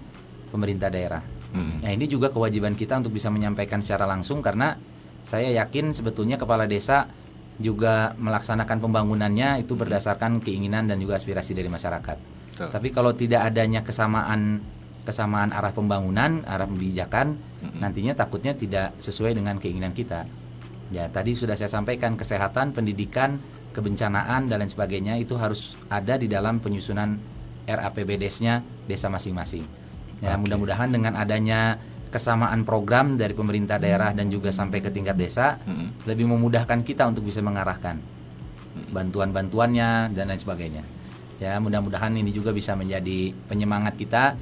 pemerintah daerah. Nah, ini juga kewajiban kita untuk bisa menyampaikan secara langsung karena saya yakin sebetulnya kepala desa juga melaksanakan pembangunannya itu berdasarkan keinginan dan juga aspirasi dari masyarakat. Tapi kalau tidak adanya kesamaan arah pembangunan, arah kebijakan, nantinya takutnya tidak sesuai dengan keinginan kita. Ya, tadi sudah saya sampaikan kesehatan, pendidikan, kebencanaan dan lain sebagainya itu harus ada di dalam penyusunan RAPBDes-nya desa masing-masing. Ya, mudah-mudahan dengan adanya kesamaan program dari pemerintah daerah dan juga sampai ke tingkat desa lebih memudahkan kita untuk bisa mengarahkan bantuan-bantuannya dan lain sebagainya. Ya, mudah-mudahan ini juga bisa menjadi penyemangat kita,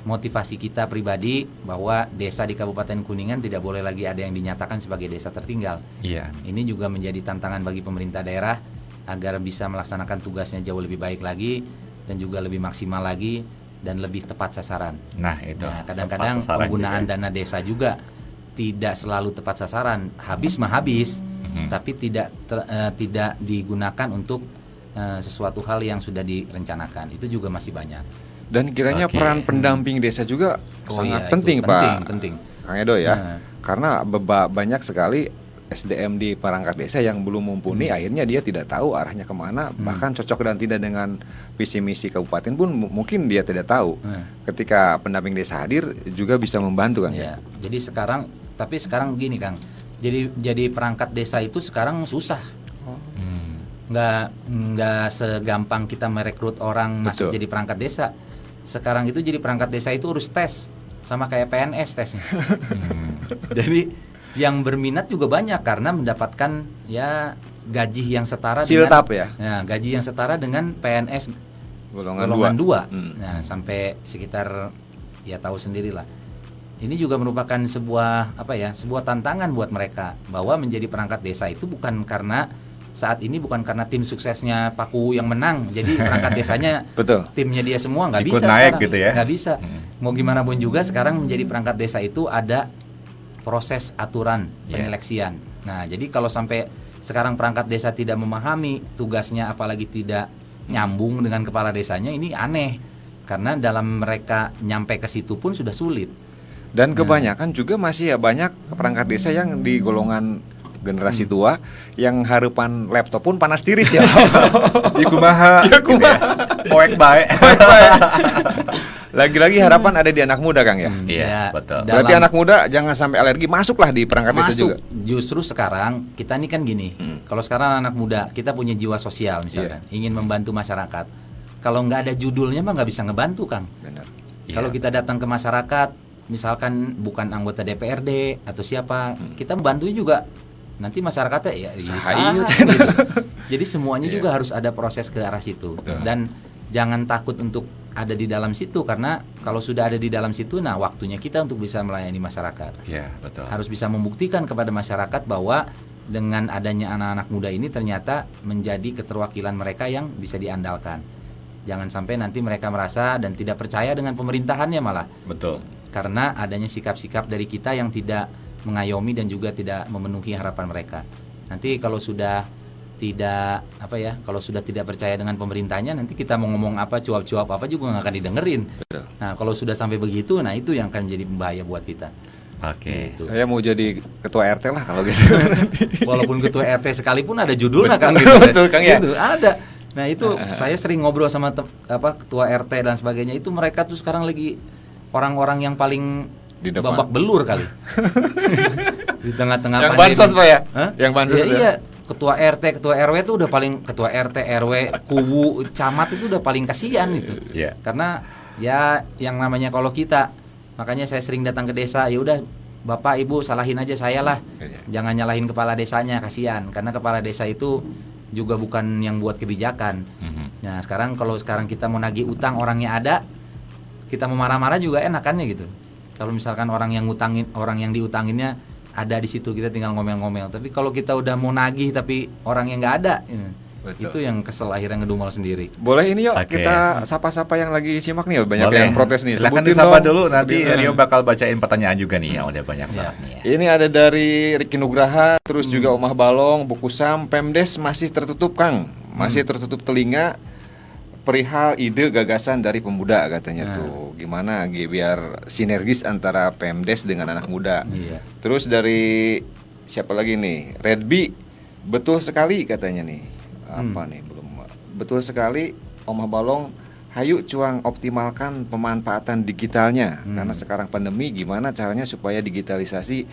motivasi kita pribadi bahwa desa di Kabupaten Kuningan tidak boleh lagi ada yang dinyatakan sebagai desa tertinggal. Iya. Ini juga menjadi tantangan bagi pemerintah daerah agar bisa melaksanakan tugasnya jauh lebih baik lagi dan juga lebih maksimal lagi dan lebih tepat sasaran. Nah, itu. Nah, kadang-kadang penggunaan dana desa juga tidak selalu tepat sasaran, habis mah habis, tapi tidak digunakan untuk sesuatu hal yang sudah direncanakan. Itu juga masih banyak. Dan kiranya peran pendamping desa juga sangat penting, Pak. Penting. Kang Edo ya. Karena banyak sekali SDM di perangkat desa yang belum mumpuni, akhirnya dia tidak tahu arahnya kemana, bahkan cocok dan tidak dengan visi misi kabupaten pun mungkin dia tidak tahu. Ketika pendamping desa hadir juga bisa membantu, Kang. Ya. Jadi sekarang begini, Kang. Jadi perangkat desa itu sekarang susah. Nggak segampang kita merekrut orang masuk jadi perangkat desa. Sekarang itu jadi perangkat desa itu harus tes, sama kayak PNS tesnya. Jadi yang berminat juga banyak karena mendapatkan ya gaji yang setara Siltap gaji yang setara dengan PNS golongan 2. Nah, sampai sekitar ya tahu sendirilah. Ini juga merupakan sebuah sebuah tantangan buat mereka bahwa menjadi perangkat desa itu bukan karena tim suksesnya Paku yang menang, jadi perangkat desanya timnya dia semua, nggak bisa naik sekarang. Gitu ya? Nggak bisa. Mau gimana pun juga sekarang menjadi perangkat desa itu ada proses aturan penyeleksian. Nah, jadi kalau sampai sekarang perangkat desa tidak memahami tugasnya, apalagi tidak nyambung dengan kepala desanya, ini aneh. Karena dalam mereka nyampe ke situ pun sudah sulit. Dan kebanyakan juga masih banyak perangkat desa yang di golongan generasi tua yang harapan laptop pun panas tiris ya. Di kumaha. Poek bae. Lagi-lagi harapan ada di anak muda, Kang ya. Iya, betul. Berarti anak muda jangan sampai alergi, masuklah di perangkat desa juga. Justru sekarang kita ini kan gini. Kalau sekarang anak muda kita punya jiwa sosial misalkan, ingin membantu masyarakat. Kalau nggak ada judulnya mah nggak bisa ngebantu, Kang. Benar. Kalau kita datang ke masyarakat, misalkan bukan anggota DPRD atau siapa, kita membantu juga. Nanti masyarakatnya gitu. Jadi semuanya juga harus ada proses ke arah situ. Dan jangan takut untuk ada di dalam situ, karena kalau sudah ada di dalam situ, nah waktunya kita untuk bisa melayani masyarakat. Iya, betul. Harus bisa membuktikan kepada masyarakat bahwa dengan adanya anak-anak muda ini ternyata menjadi keterwakilan mereka yang bisa diandalkan. Jangan sampai nanti mereka merasa dan tidak percaya dengan pemerintahannya malah. Betul. Karena adanya sikap-sikap dari kita yang tidak mengayomi dan juga tidak memenuhi harapan mereka. Nanti kalau sudah tidak kalau sudah tidak percaya dengan pemerintahnya, nanti kita mau ngomong apa, cuap-cuap apa juga nggak akan didengerin. Betul. Nah, kalau sudah sampai begitu, nah itu yang akan menjadi bahaya buat kita. Oke. Gitu. Saya mau jadi ketua RT lah kalau gitu. Walaupun ketua RT sekalipun ada judulnya, Kang, gitu. Betul, Kang ya. Gitu, ada. Nah, itu saya sering ngobrol sama ketua RT dan sebagainya, itu mereka tuh sekarang lagi orang-orang yang paling babak belur kali. Di tengah-tengah yang bansos, Pak ya? Yang bansos. Iya. Ketua RT, ketua RW itu udah paling, ketua RT, RW, kubu, camat itu udah paling kasihan itu. Karena ya yang namanya kalau kita, makanya saya sering datang ke desa, ya udah Bapak Ibu salahin aja saya lah. Jangan nyalahin kepala desanya, kasihan. Karena kepala desa itu juga bukan yang buat kebijakan. Nah, kalau sekarang kita mau nagih utang, orangnya ada, kita mau marah-marah juga enakannya gitu. Kalau misalkan orang yang diutanginnya ada di situ, kita tinggal ngomel-ngomel. Tapi kalau kita udah mau nagih tapi orang yang nggak ada, itu yang kesel, akhirnya ngedumel sendiri. Boleh ini yuk kita sapa-sapa yang lagi simak nih, banyak yang protes nih. Silakan disapa dulu, nanti Rio bakal bacain pertanyaan juga nih yang udah banyak banget nih. Ini ada dari Riki Nugraha, terus juga Omah Balong, Bukusam, Pemdes masih tertutup, Kang, masih tertutup telinga perihal ide gagasan dari pemuda katanya tuh. Gimana biar sinergis antara Pemdes dengan anak muda. Terus dari siapa lagi nih? Redby, betul sekali katanya nih. Betul sekali Omah Balong, hayu cuang optimalkan pemanfaatan digitalnya. Karena sekarang pandemi, gimana caranya supaya digitalisasi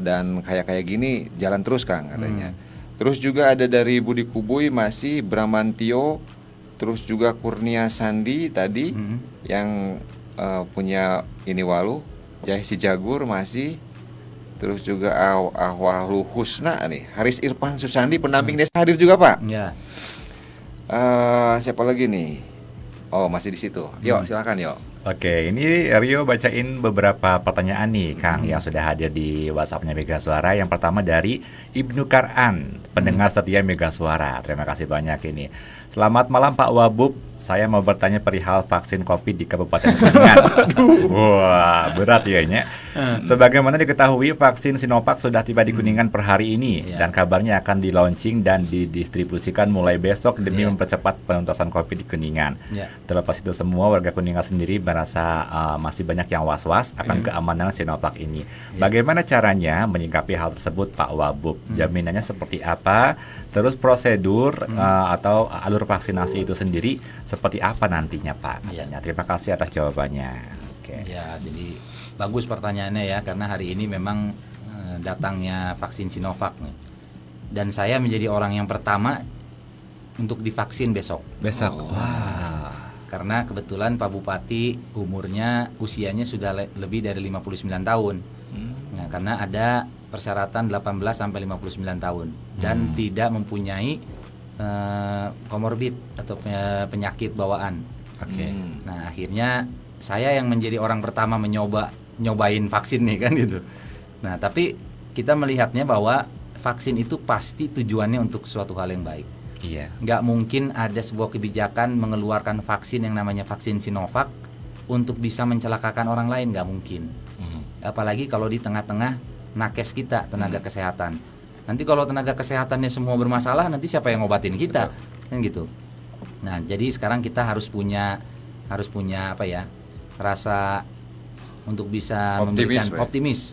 dan kayak gini jalan terus, Kang, katanya. Terus juga ada dari Budi Kubuy, masih Bramantio, terus juga Kurnia Sandi tadi yang punya ini Walu, Jahe Si Jagur masih, terus juga Ahwalu Husna nih, Haris Irfan Susandi pendamping desa hadir juga Pak. Ya. Siapa lagi nih? Oh masih di situ. Yuk silakan yuk. Oke, ini Rio bacain beberapa pertanyaan nih, Kang, yang sudah hadir di WhatsApp-nya Mega Suara. Yang pertama dari Ibnu Kar'an, pendengar setia Mega Suara. Terima kasih banyak ini. Selamat malam Pak Wabub. Saya mau bertanya perihal vaksin COVID di Kabupaten Kuningan. Wah, berat ya Nya. Sebagaimana diketahui, vaksin Sinovac sudah tiba di Kuningan per hari ini, dan kabarnya akan di launching dan didistribusikan mulai besok demi mempercepat penuntasan COVID di Kuningan. Terlepas itu semua, warga Kuningan sendiri merasa masih banyak yang was-was akan keamanan Sinovac ini. Bagaimana caranya menyikapi hal tersebut Pak Wabub? Jaminannya seperti apa? Terus prosedur atau alur vaksinasi itu sendiri seperti apa nantinya Pak? Terima kasih atas jawabannya. Ya, jadi bagus pertanyaannya ya, karena hari ini memang datangnya vaksin Sinovac nih. Dan saya menjadi orang yang pertama untuk divaksin besok. Wah. Karena kebetulan Pak Bupati usianya sudah lebih dari 59 tahun. Nah, karena ada persyaratan 18 sampai 59 tahun dan tidak mempunyai komorbid atau penyakit bawaan. Nah, akhirnya saya yang menjadi orang pertama nyobain vaksin nih kan gitu. Nah, tapi kita melihatnya bahwa vaksin itu pasti tujuannya untuk suatu hal yang baik. Nggak mungkin ada sebuah kebijakan mengeluarkan vaksin yang namanya vaksin Sinovac untuk bisa mencelakakan orang lain, nggak mungkin. Apalagi kalau di tengah-tengah nakes kita, tenaga kesehatan. Nanti kalau tenaga kesehatannya semua bermasalah, nanti siapa yang ngobatin kita? Kan gitu. Nah, jadi sekarang kita harus punya apa ya? Rasa untuk bisa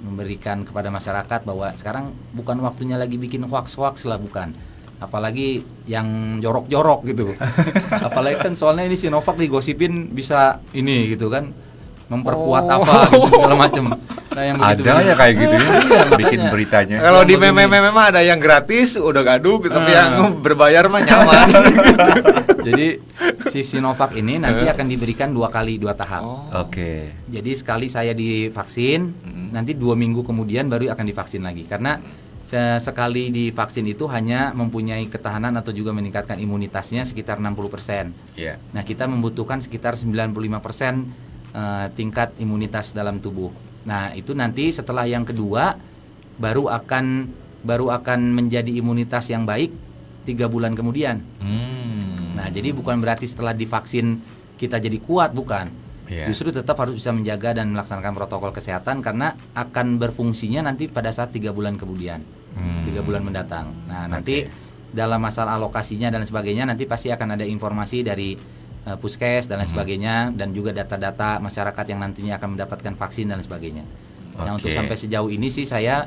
memberikan kepada masyarakat bahwa sekarang bukan waktunya lagi bikin hoax lah, bukan. Apalagi yang jorok-jorok gitu. Apalagi kan soalnya ini Sinovac digosipin bisa ini gitu kan, memperkuat apa gitu, segala macam. Nah, yang ada ya kayak gitu ya, bikin beritanya. Kalau di meme-meme mah ada yang gratis udah gaduh, tapi yang berbayar mah nyaman. Jadi si Sinovac ini nanti akan diberikan 2 tahap. Jadi sekali saya divaksin, nanti 2 minggu kemudian baru akan divaksin lagi. Karena sekali divaksin itu hanya mempunyai ketahanan atau juga meningkatkan imunitasnya sekitar 60%. Nah, kita membutuhkan sekitar 95% tingkat imunitas dalam tubuh. Nah, itu nanti setelah yang kedua baru akan menjadi imunitas yang baik 3 bulan kemudian. Nah, jadi bukan berarti setelah divaksin kita jadi kuat, bukan. Justru tetap harus bisa menjaga dan melaksanakan protokol kesehatan karena akan berfungsinya nanti pada saat 3 bulan kemudian, 3 bulan mendatang. Nah, nanti dalam masalah alokasinya dan sebagainya nanti pasti akan ada informasi dari Puskes dan lain sebagainya, dan juga data-data masyarakat yang nantinya akan mendapatkan vaksin dan sebagainya. Nah, untuk sampai sejauh ini sih saya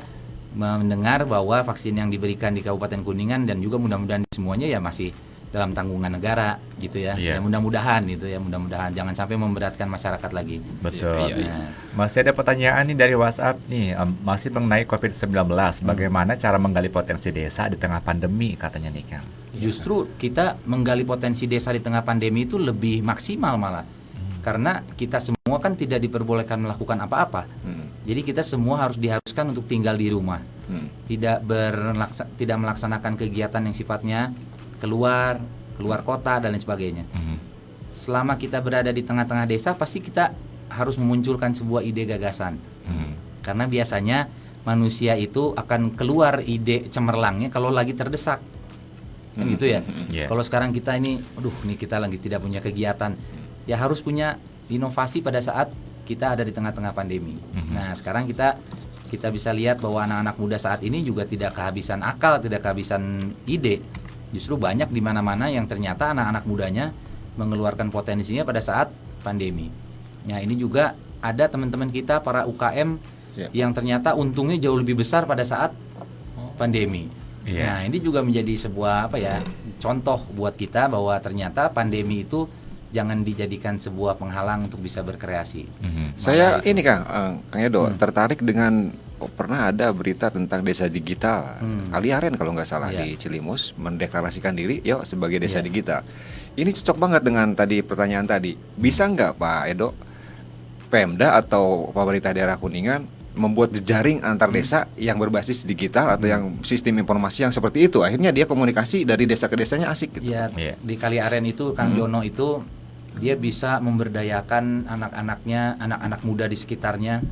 mendengar bahwa vaksin yang diberikan di Kabupaten Kuningan dan juga mudah-mudahan semuanya ya masih dalam tanggungan negara gitu ya. Ya mudah-mudahan itu ya, mudah-mudahan jangan sampai memberatkan masyarakat lagi. Betul. Masih ada pertanyaan nih dari WhatsApp nih, masih mengenai COVID-19. Bagaimana cara menggali potensi desa di tengah pandemi katanya nih Kang? Justru kita menggali potensi desa di tengah pandemi itu lebih maksimal malah. Karena kita semua kan tidak diperbolehkan melakukan apa-apa. Jadi kita semua diharuskan untuk tinggal di rumah. Tidak melaksanakan kegiatan yang sifatnya keluar kota dan lain sebagainya. Selama kita berada di tengah-tengah desa, pasti kita harus memunculkan sebuah ide gagasan. Karena biasanya manusia itu akan keluar ide cemerlangnya kalau lagi terdesak. Kan gitu ya. Kalau sekarang kita ini, nih kita lagi tidak punya kegiatan, ya harus punya inovasi pada saat kita ada di tengah-tengah pandemi. Nah, sekarang kita bisa lihat bahwa anak-anak muda saat ini juga tidak kehabisan akal, tidak kehabisan ide. Justru banyak di mana-mana yang ternyata anak-anak mudanya mengeluarkan potensinya pada saat pandemi. Nah, ini juga ada teman-teman kita para UKM yang ternyata untungnya jauh lebih besar pada saat pandemi. Nah, ini juga menjadi sebuah contoh buat kita bahwa ternyata pandemi itu jangan dijadikan sebuah penghalang untuk bisa berkreasi. Saya ini Kang Edo tertarik dengan pernah ada berita tentang desa digital. Aliaren kalau nggak salah di Cilimus mendeklarasikan diri sebagai desa digital. Ini cocok banget dengan tadi pertanyaan tadi. Bisa nggak Pak Edo Pemda atau pemerintah daerah Kuningan membuat jejaring antar desa yang berbasis digital atau yang sistem informasi yang seperti itu, akhirnya dia komunikasi dari desa ke desanya asik gitu. Ya, di Kali Aren itu Kang Jono itu dia bisa memberdayakan anak-anaknya, anak-anak muda di sekitarnya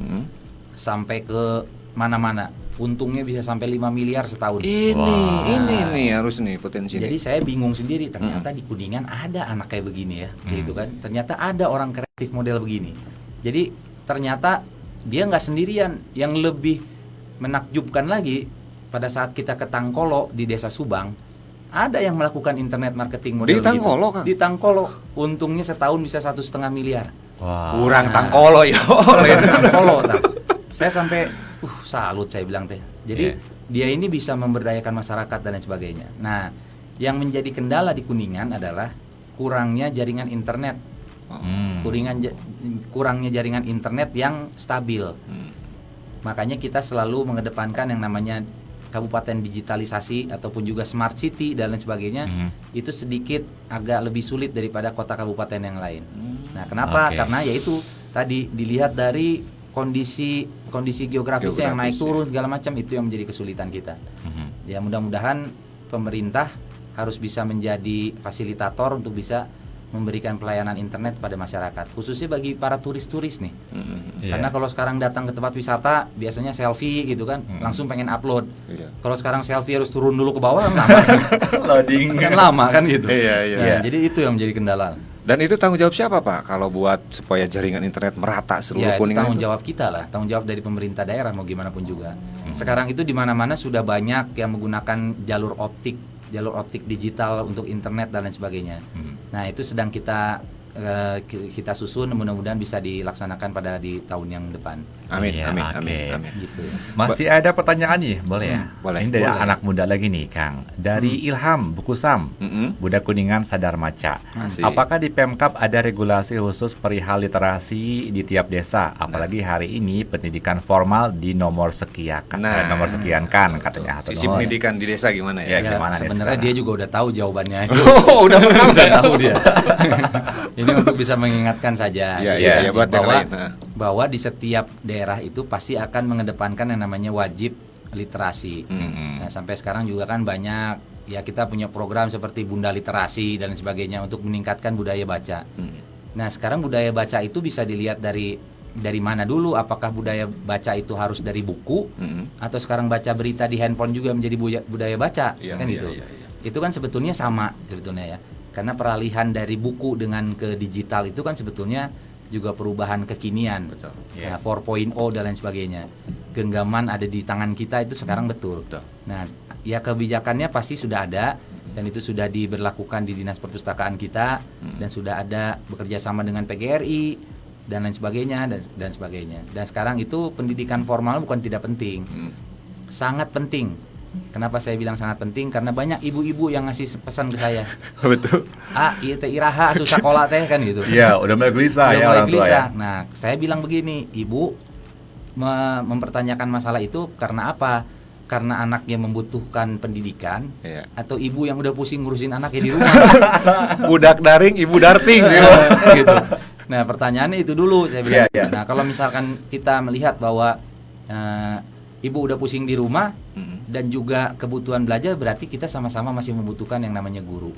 sampai ke mana-mana. Untungnya bisa sampai 5 miliar setahun. Ini harus nih potensi. Jadi saya bingung sendiri, ternyata di Kuningan ada anak kayak begini ya, gitu kan. Ternyata ada orang kreatif model begini. Jadi ternyata dia nggak sendirian. Yang lebih menakjubkan lagi, pada saat kita ke Tangkolo di Desa Subang, ada yang melakukan internet marketing model di Tangkolo, gitu. Kang? Di Tangkolo, untungnya setahun bisa 1,5 miliar. Kurang Tangkolo yo. Tangkolo, saya sampai salut saya bilang teh. Jadi dia ini bisa memberdayakan masyarakat dan lain sebagainya. Nah, yang menjadi kendala di Kuningan adalah kurangnya jaringan internet. Kurangnya jaringan internet yang stabil. Makanya kita selalu mengedepankan yang namanya kabupaten digitalisasi ataupun juga smart city dan lain sebagainya. Itu sedikit agak lebih sulit daripada kota kabupaten yang lain. Nah, kenapa? Karena yaitu tadi dilihat dari kondisi geografisnya yang naik turun segala macam, itu yang menjadi kesulitan kita. Ya mudah-mudahan pemerintah harus bisa menjadi fasilitator untuk bisa memberikan pelayanan internet pada masyarakat, khususnya bagi para turis-turis nih. Karena kalau sekarang datang ke tempat wisata biasanya selfie gitu kan, langsung pengen upload. Kalau sekarang selfie harus turun dulu ke bawah kan lama. Loading kan lama kan gitu. Iya. Jadi itu yang menjadi kendala. Dan itu tanggung jawab siapa Pak kalau buat supaya jaringan internet merata seluruh Kuningan? Tanggung jawab kita lah, tanggung jawab dari pemerintah daerah mau gimana pun juga. Sekarang itu di mana-mana sudah banyak yang menggunakan jalur optik digital untuk internet dan lain sebagainya. Nah, itu sedang kita susun, mudah-mudahan bisa dilaksanakan pada di tahun yang depan. Amin. Gitu. Masih ada pertanyaan nih, boleh ya? Boleh. Ini dari anak muda lagi nih, Kang. Dari Ilham Bukusam, Budak Kuningan Sadar Maca. Apakah di Pemkab ada regulasi khusus perihal literasi di tiap desa? Apalagi hari ini pendidikan formal di nomor sekian kan katanya. Sisi pendidikan di desa gimana ya? Gimana sebenarnya dia juga udah tahu jawabannya. Udah pernah udah tahu dia. Ini untuk bisa mengingatkan saja bahwa di setiap daerah itu pasti akan mengedepankan yang namanya wajib literasi. Nah, sampai sekarang juga kan banyak ya, kita punya program seperti Bunda Literasi dan sebagainya untuk meningkatkan budaya baca. Nah, sekarang budaya baca itu bisa dilihat dari mana dulu? Apakah budaya baca itu harus dari buku atau sekarang baca berita di handphone juga menjadi budaya baca? Itu kan sebetulnya sama sebetulnya ya. Karena peralihan dari buku dengan ke digital itu kan sebetulnya juga perubahan kekinian. Betul. Nah, 4.0 dan lain sebagainya. Genggaman ada di tangan kita itu sekarang betul. Nah, ya kebijakannya pasti sudah ada dan itu sudah diberlakukan di Dinas Perpustakaan kita dan sudah ada bekerja sama dengan PGRI dan lain sebagainya dan sebagainya. Dan sekarang itu pendidikan formal bukan tidak penting. Sangat penting. Kenapa saya bilang sangat penting? Karena banyak ibu-ibu yang ngasih pesan ke saya. Betul. Iya teh iraha susah sekolah teh kan gitu. Iya, udah mulai gelisah ya orang tua ya. Nah, saya bilang begini, ibu mempertanyakan masalah itu karena apa? Karena anaknya membutuhkan pendidikan, atau ibu yang udah pusing ngurusin anaknya di rumah. Budak daring, ibu darting gitu. Nah, pertanyaannya itu dulu saya bilang. Nah, kalau misalkan kita melihat bahwa ibu udah pusing di rumah dan juga kebutuhan belajar, berarti kita sama-sama masih membutuhkan yang namanya guru.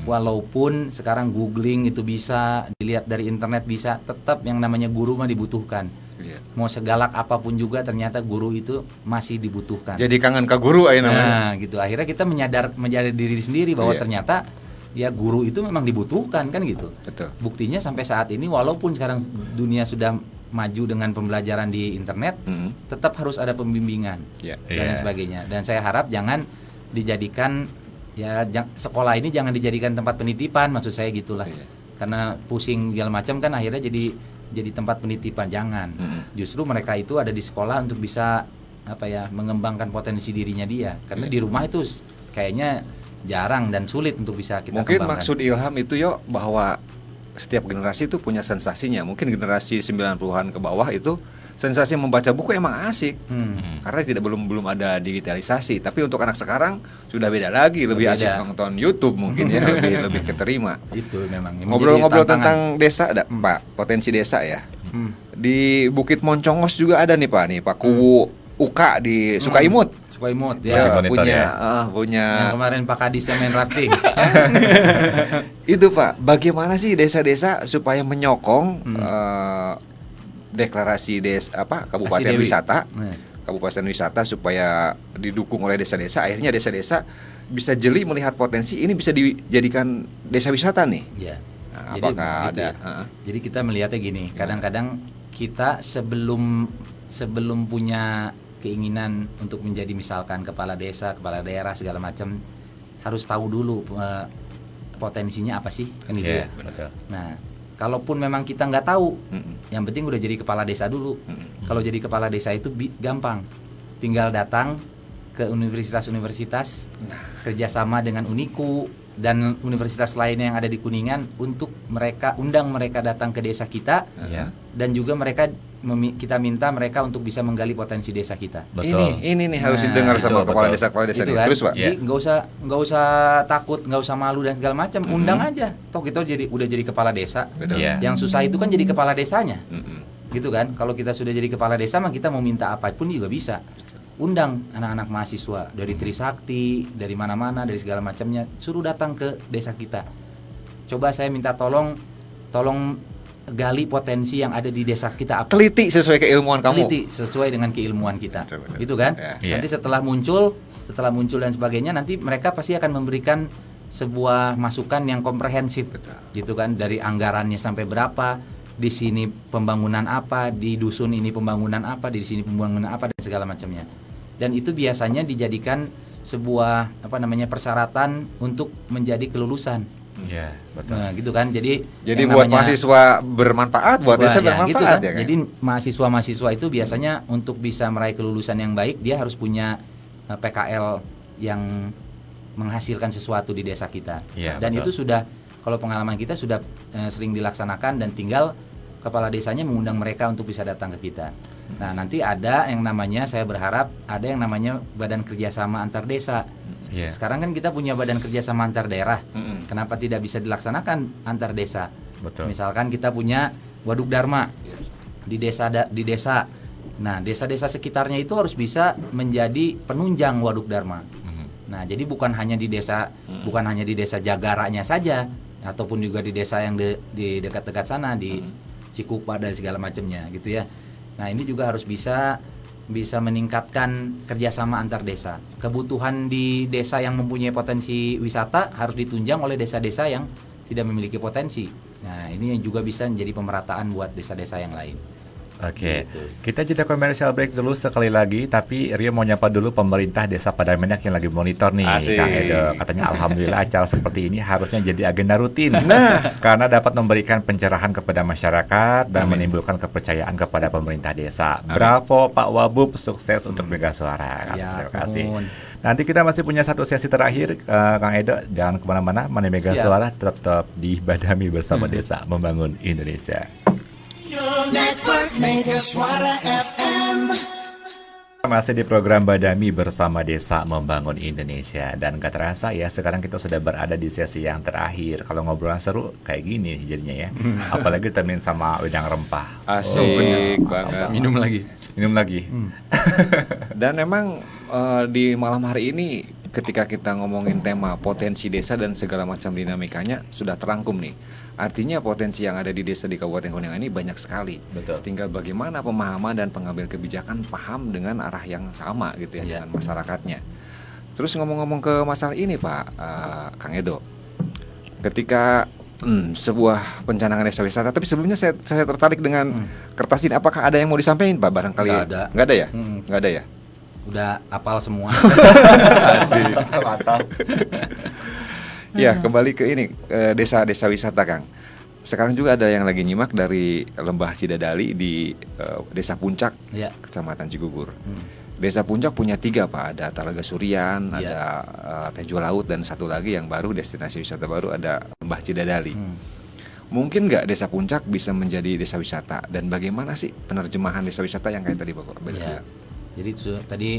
Walaupun sekarang googling itu bisa, dilihat dari internet bisa, tetap yang namanya guru mah dibutuhkan. Mau segalak apapun juga ternyata guru itu masih dibutuhkan. Jadi kangen ke guru aja namanya. Nah, gitu. Akhirnya kita menyadari diri sendiri bahwa ternyata ya guru itu memang dibutuhkan kan gitu. Betul. Buktinya sampai saat ini walaupun sekarang dunia sudah maju dengan pembelajaran di internet, tetap harus ada pembimbingan dan lain sebagainya. Dan saya harap jangan dijadikan sekolah ini jangan dijadikan tempat penitipan, maksud saya gitulah. Karena pusing segala macam kan akhirnya jadi tempat penitipan, jangan. Justru mereka itu ada di sekolah untuk bisa mengembangkan potensi dirinya dia. Karena di rumah itu kayaknya jarang dan sulit untuk bisa kita mungkin kembangkan. Maksud Ilham itu bahwa setiap generasi itu punya sensasinya. Mungkin generasi 90-an ke bawah itu sensasi membaca buku emang asik. Karena belum ada digitalisasi. Tapi untuk anak sekarang sudah beda lagi, lebih asik nonton YouTube mungkin ya, lebih keterima. Itu memang. Ngobrol-ngobrol tentang desa Pak, potensi desa ya. Di Bukit Moncongos juga ada nih Pak Kuwu Uka di Sukaimut. Sukaimut Ya, ya. monitor Punya Yang kemarin Pak Kadis yang main rafting. itu Pak, bagaimana sih desa-desa supaya menyokong deklarasi kabupaten Kasih Dewi. wisata, Nah. kabupaten wisata supaya didukung oleh desa-desa, akhirnya desa-desa bisa jeli melihat potensi ini bisa dijadikan desa wisata nih. Ya. Nah, Jadi apakah begitu ada? ya. Jadi kita melihatnya gini, kadang-kadang kita sebelum punya keinginan untuk menjadi misalkan kepala desa, kepala daerah segala macam, harus tahu dulu potensinya apa sih, kan gitu ya. Betul. Nah, kalaupun memang kita nggak tahu, yang penting udah jadi kepala desa dulu. Kalau jadi kepala desa itu gampang, tinggal datang ke universitas-universitas, kerjasama dengan Uniku dan universitas lainnya yang ada di Kuningan untuk undang mereka datang ke desa kita, dan juga kita minta mereka untuk bisa menggali potensi desa kita. Betul. Ini nih harus Nah, didengar sama betul, kepala betul. desa Itu nih. kan? Terus Pak. Jadi nggak usah takut, nggak usah malu dan segala macam, undang aja. Toh kita udah jadi kepala desa. Betul. Iya. Yang susah itu kan jadi kepala desanya. Gitu kan? Kalau kita sudah jadi kepala desa mah kita mau minta apapun juga bisa. Undang anak-anak mahasiswa dari Trisakti, dari mana-mana, dari segala macamnya, suruh datang ke desa kita. Coba saya minta tolong gali potensi yang ada di desa kita apa. Teliti sesuai keilmuan kamu. Teliti sesuai dengan keilmuan kita. Betul. Gitu kan? Ya. Nanti setelah muncul dan sebagainya, nanti mereka pasti akan memberikan sebuah masukan yang komprehensif. Betul. Gitu kan? Dari anggarannya sampai berapa, di sini pembangunan apa, di dusun ini pembangunan apa, di sini pembangunan apa, dan segala macamnya. Dan itu biasanya dijadikan sebuah persyaratan untuk menjadi kelulusan. Iya, betul. Nah, gitu kan. Jadi yang buat namanya- mahasiswa bermanfaat, buat desa ya, bermanfaat gitu kan. ya kan. Jadi mahasiswa itu biasanya untuk bisa meraih kelulusan yang baik, dia harus punya PKL yang menghasilkan sesuatu di desa kita. Iya, Dan betul. itu sudah, kalau pengalaman kita sudah sering dilaksanakan, dan tinggal kepala desanya mengundang mereka untuk bisa datang ke kita. Nah, nanti ada yang namanya, saya berharap ada yang namanya Badan Kerjasama Antar Desa. Iya. Sekarang kan kita punya Badan Kerjasama Antar Daerah. Kenapa tidak bisa dilaksanakan antar desa? Betul. Misalkan kita punya Waduk Dharma di desa. Nah, desa-desa sekitarnya itu harus bisa menjadi penunjang Waduk Dharma. Nah, jadi bukan hanya di desa Jagaranya saja, ataupun juga di desa yang di dekat-dekat sana, di Cikupa dan segala macamnya, gitu ya. Nah, ini juga harus bisa meningkatkan kerjasama antar desa. Kebutuhan di desa yang mempunyai potensi wisata harus ditunjang oleh desa-desa yang tidak memiliki potensi. Nah, ini yang juga bisa menjadi pemerataan buat desa-desa yang lain. Oke, Gitu. kita jeda commercial break dulu sekali lagi. Tapi Rio mau nyapa dulu pemerintah Desa Padaminyak yang lagi monitor nih, Asik. Kang Edo. Katanya alhamdulillah acara seperti ini harusnya jadi agenda rutin. Karena dapat memberikan pencerahan kepada masyarakat dan menimbulkan kepercayaan kepada pemerintah desa. Bravo Pak Wabub, sukses untuk Mega Suara. Terima kasih. Nuhun. Nanti kita masih punya satu sesi terakhir, Kang Edo. Jangan kemana-mana, Mani Mega Siap. Suara tetap di Badami bersama Desa Membangun Indonesia. Your network Mega Suara FM. Masih di program Badami bersama Desa Membangun Indonesia. Dan gak terasa ya, sekarang kita sudah berada di sesi yang terakhir. Kalau ngobrolan seru kayak gini jadinya ya. Apalagi temenin sama wedang rempah. Asik banget. Minum lagi. Minum lagi. Dan memang di malam hari ini ketika kita ngomongin tema potensi desa dan segala macam dinamikanya sudah terangkum nih. Artinya potensi yang ada di desa di Kabupaten Kuningan ini banyak sekali. Betul. Tinggal bagaimana pemahaman dan pengambil kebijakan paham dengan arah yang sama gitu ya Iya. dengan masyarakatnya. Terus ngomong-ngomong ke masalah ini Pak Kang Edo, ketika sebuah pencanangan desa wisata, tapi sebelumnya saya tertarik dengan kertas ini. Apakah ada yang mau disampaikan Pak barangkali? Nggak ada. Nggak ada ya? Mm. Nggak ada ya? Udah apal semua. Asik. Mantap. Ya, kembali ke ini desa-desa wisata Kang. Sekarang juga ada yang lagi nyimak dari Lembah Cidadali di Desa Puncak, Ya. Kecamatan Cigugur. Desa Puncak punya 3 Pak, ada Talaga Surian, Ya. ada Tejo Laut, dan satu lagi yang baru destinasi wisata baru ada Lembah Cidadali. Mungkin nggak Desa Puncak bisa menjadi desa wisata, dan bagaimana sih penerjemahan desa wisata yang kayak tadi Bapak Ya. bilang? Jadi tadi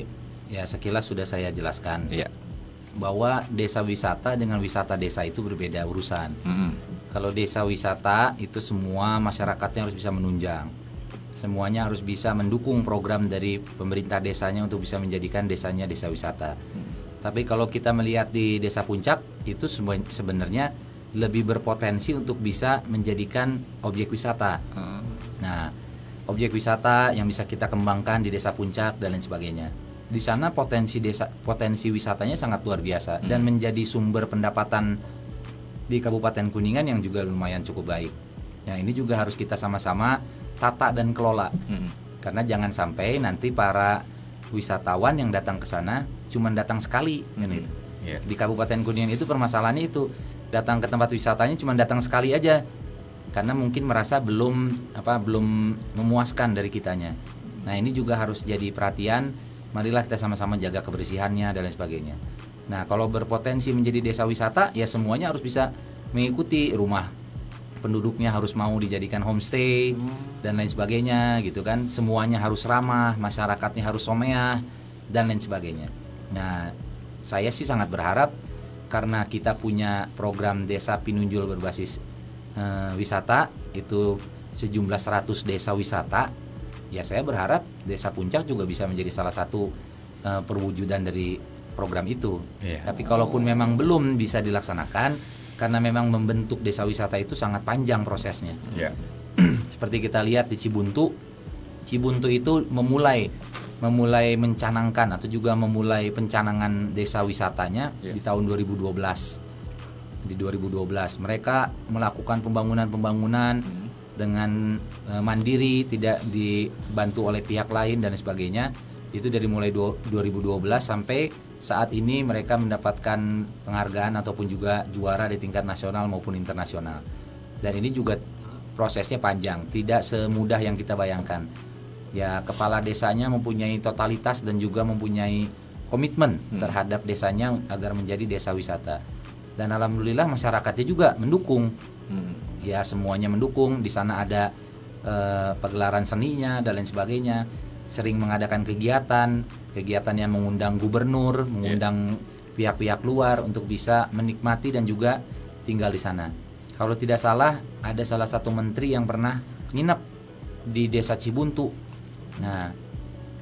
ya sekilas sudah saya jelaskan. Iya. Bahwa desa wisata dengan wisata desa itu berbeda urusan. Mm-mm. Kalau desa wisata itu semua masyarakatnya harus bisa menunjang. Semuanya harus bisa mendukung program dari pemerintah desanya untuk bisa menjadikan desanya desa wisata. Tapi kalau kita melihat di Desa Puncak itu sebenarnya lebih berpotensi untuk bisa menjadikan objek wisata. Nah, objek wisata yang bisa kita kembangkan di Desa Puncak dan lain sebagainya. Di sana potensi wisatanya sangat luar biasa dan menjadi sumber pendapatan di Kabupaten Kuningan yang juga lumayan cukup baik. Nah, ini juga harus kita sama-sama tata dan kelola. Karena jangan sampai nanti para wisatawan yang datang ke sana cuma datang sekali kan itu. Di Kabupaten Kuningan itu permasalahannya itu, datang ke tempat wisatanya cuma datang sekali aja. Karena mungkin merasa belum memuaskan dari kitanya. Nah, ini juga harus jadi perhatian. Marilah kita sama-sama jaga kebersihannya dan lain sebagainya. Nah, kalau berpotensi menjadi desa wisata, ya semuanya harus bisa mengikuti. Rumah penduduknya harus mau dijadikan homestay dan lain sebagainya gitu kan. Semuanya harus ramah, masyarakatnya harus someah dan lain sebagainya. Nah, saya sih sangat berharap karena kita punya program Desa Pinunjul berbasis wisata, itu sejumlah 100 desa wisata. Ya, saya berharap Desa Puncak juga bisa menjadi salah satu perwujudan dari program itu. Tapi kalaupun memang belum bisa dilaksanakan, karena memang membentuk desa wisata itu sangat panjang prosesnya. Seperti kita lihat di Cibuntu itu memulai mencanangkan atau juga memulai pencanangan desa wisatanya di tahun 2012. Di 2012 mereka melakukan pembangunan dengan mandiri, tidak dibantu oleh pihak lain dan sebagainya. Itu dari mulai 2012 sampai saat ini mereka mendapatkan penghargaan ataupun juga juara di tingkat nasional maupun internasional. Dan ini juga prosesnya panjang, tidak semudah yang kita bayangkan. Ya, kepala desanya mempunyai totalitas dan juga mempunyai komitmen terhadap desanya agar menjadi desa wisata. Dan alhamdulillah masyarakatnya juga mendukung. Ya, semuanya mendukung. Di sana ada pagelaran seninya dan lain sebagainya. Sering mengadakan kegiatan yang mengundang gubernur, mengundang pihak-pihak luar untuk bisa menikmati dan juga tinggal di sana. Kalau tidak salah, ada salah satu menteri yang pernah nginep di Desa Cibuntu. Nah,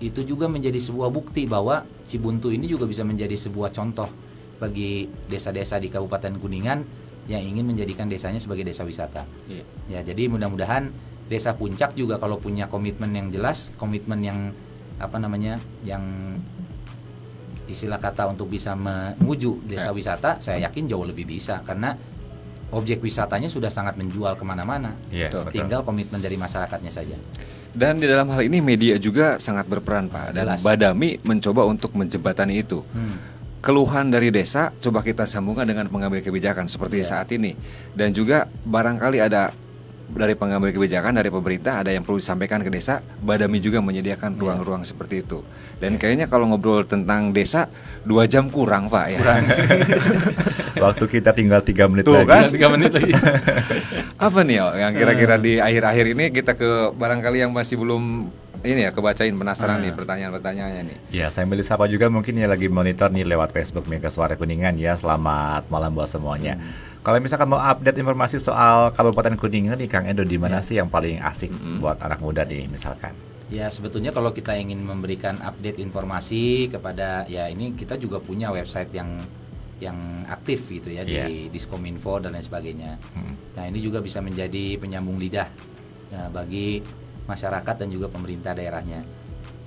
itu juga menjadi sebuah bukti bahwa Cibuntu ini juga bisa menjadi sebuah contoh bagi desa-desa di Kabupaten Kuningan yang ingin menjadikan desanya sebagai desa wisata. Ya, jadi mudah-mudahan Desa Puncak juga kalau punya komitmen yang jelas, komitmen yang yang istilah kata untuk bisa menuju desa wisata, saya yakin jauh lebih bisa karena objek wisatanya sudah sangat menjual kemana-mana. Tinggal komitmen dari masyarakatnya saja. Dan di dalam hal ini media juga sangat berperan, Pak. Dan Badami mencoba untuk menjembatani itu. Keluhan dari desa coba kita sambungkan dengan pengambil kebijakan seperti saat ini. Dan juga barangkali ada dari pengambil kebijakan, dari pemerintah ada yang perlu disampaikan ke desa. Badami juga menyediakan ruang-ruang seperti itu. Dan kayaknya kalau ngobrol tentang desa 2 jam kurang, Pak, ya. Waktu kita tinggal 3 menit Tuh, lagi. kan? 3 menit lagi. Apa nih yang kira-kira di akhir-akhir ini kita ke barangkali yang masih belum ini ya kebacain, penasaran nih pertanyaan-pertanyaannya nih. Ya, saya ambil sapa juga mungkin ya lagi monitor nih lewat Facebook Mega Suara Kuningan ya. Selamat malam buat semuanya. Kalau misalkan mau update informasi soal Kabupaten Kuningan nih Kang Edo, di mana sih yang paling asik buat anak muda nih misalkan? Ya, sebetulnya kalau kita ingin memberikan update informasi kepada, ya ini kita juga punya website yang aktif gitu ya di Diskominfo dan lain sebagainya. Nah, ini juga bisa menjadi penyambung lidah bagi masyarakat dan juga pemerintah daerahnya.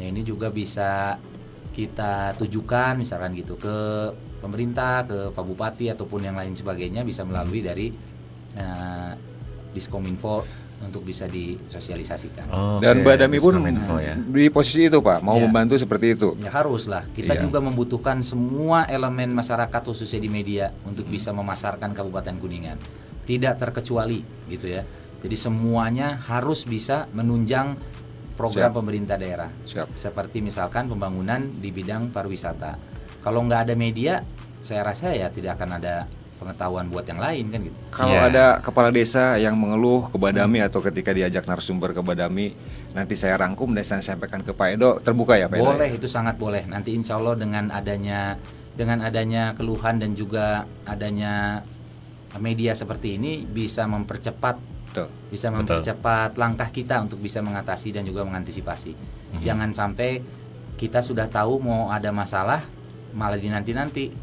Ya, ini juga bisa kita tujukan misalkan gitu ke pemerintah, ke Pak Bupati ataupun yang lain sebagainya, bisa melalui dari Diskominfo untuk bisa disosialisasikan. Dan Badami pun ya. di posisi itu, Pak, mau membantu seperti itu. Ya, haruslah. Kita juga membutuhkan semua elemen masyarakat khususnya di media untuk bisa memasarkan Kabupaten Kuningan. Tidak terkecuali gitu ya. Jadi semuanya harus bisa menunjang program pemerintah daerah. Seperti misalkan pembangunan di bidang pariwisata. Kalau nggak ada media, saya rasa ya tidak akan ada pengetahuan buat yang lain kan gitu. Kalau ada kepala desa yang mengeluh ke Badami atau ketika diajak narasumber ke Badami, nanti saya rangkum dan saya sampaikan ke Pak Edo, terbuka ya Pak Edo? Boleh, itu sangat boleh. Nanti insya Allah dengan adanya keluhan dan juga adanya media seperti ini bisa mempercepat Betul. Bisa mempercepat langkah kita untuk bisa mengatasi dan juga mengantisipasi. Jangan sampai kita sudah tahu mau ada masalah malah dinanti-nanti.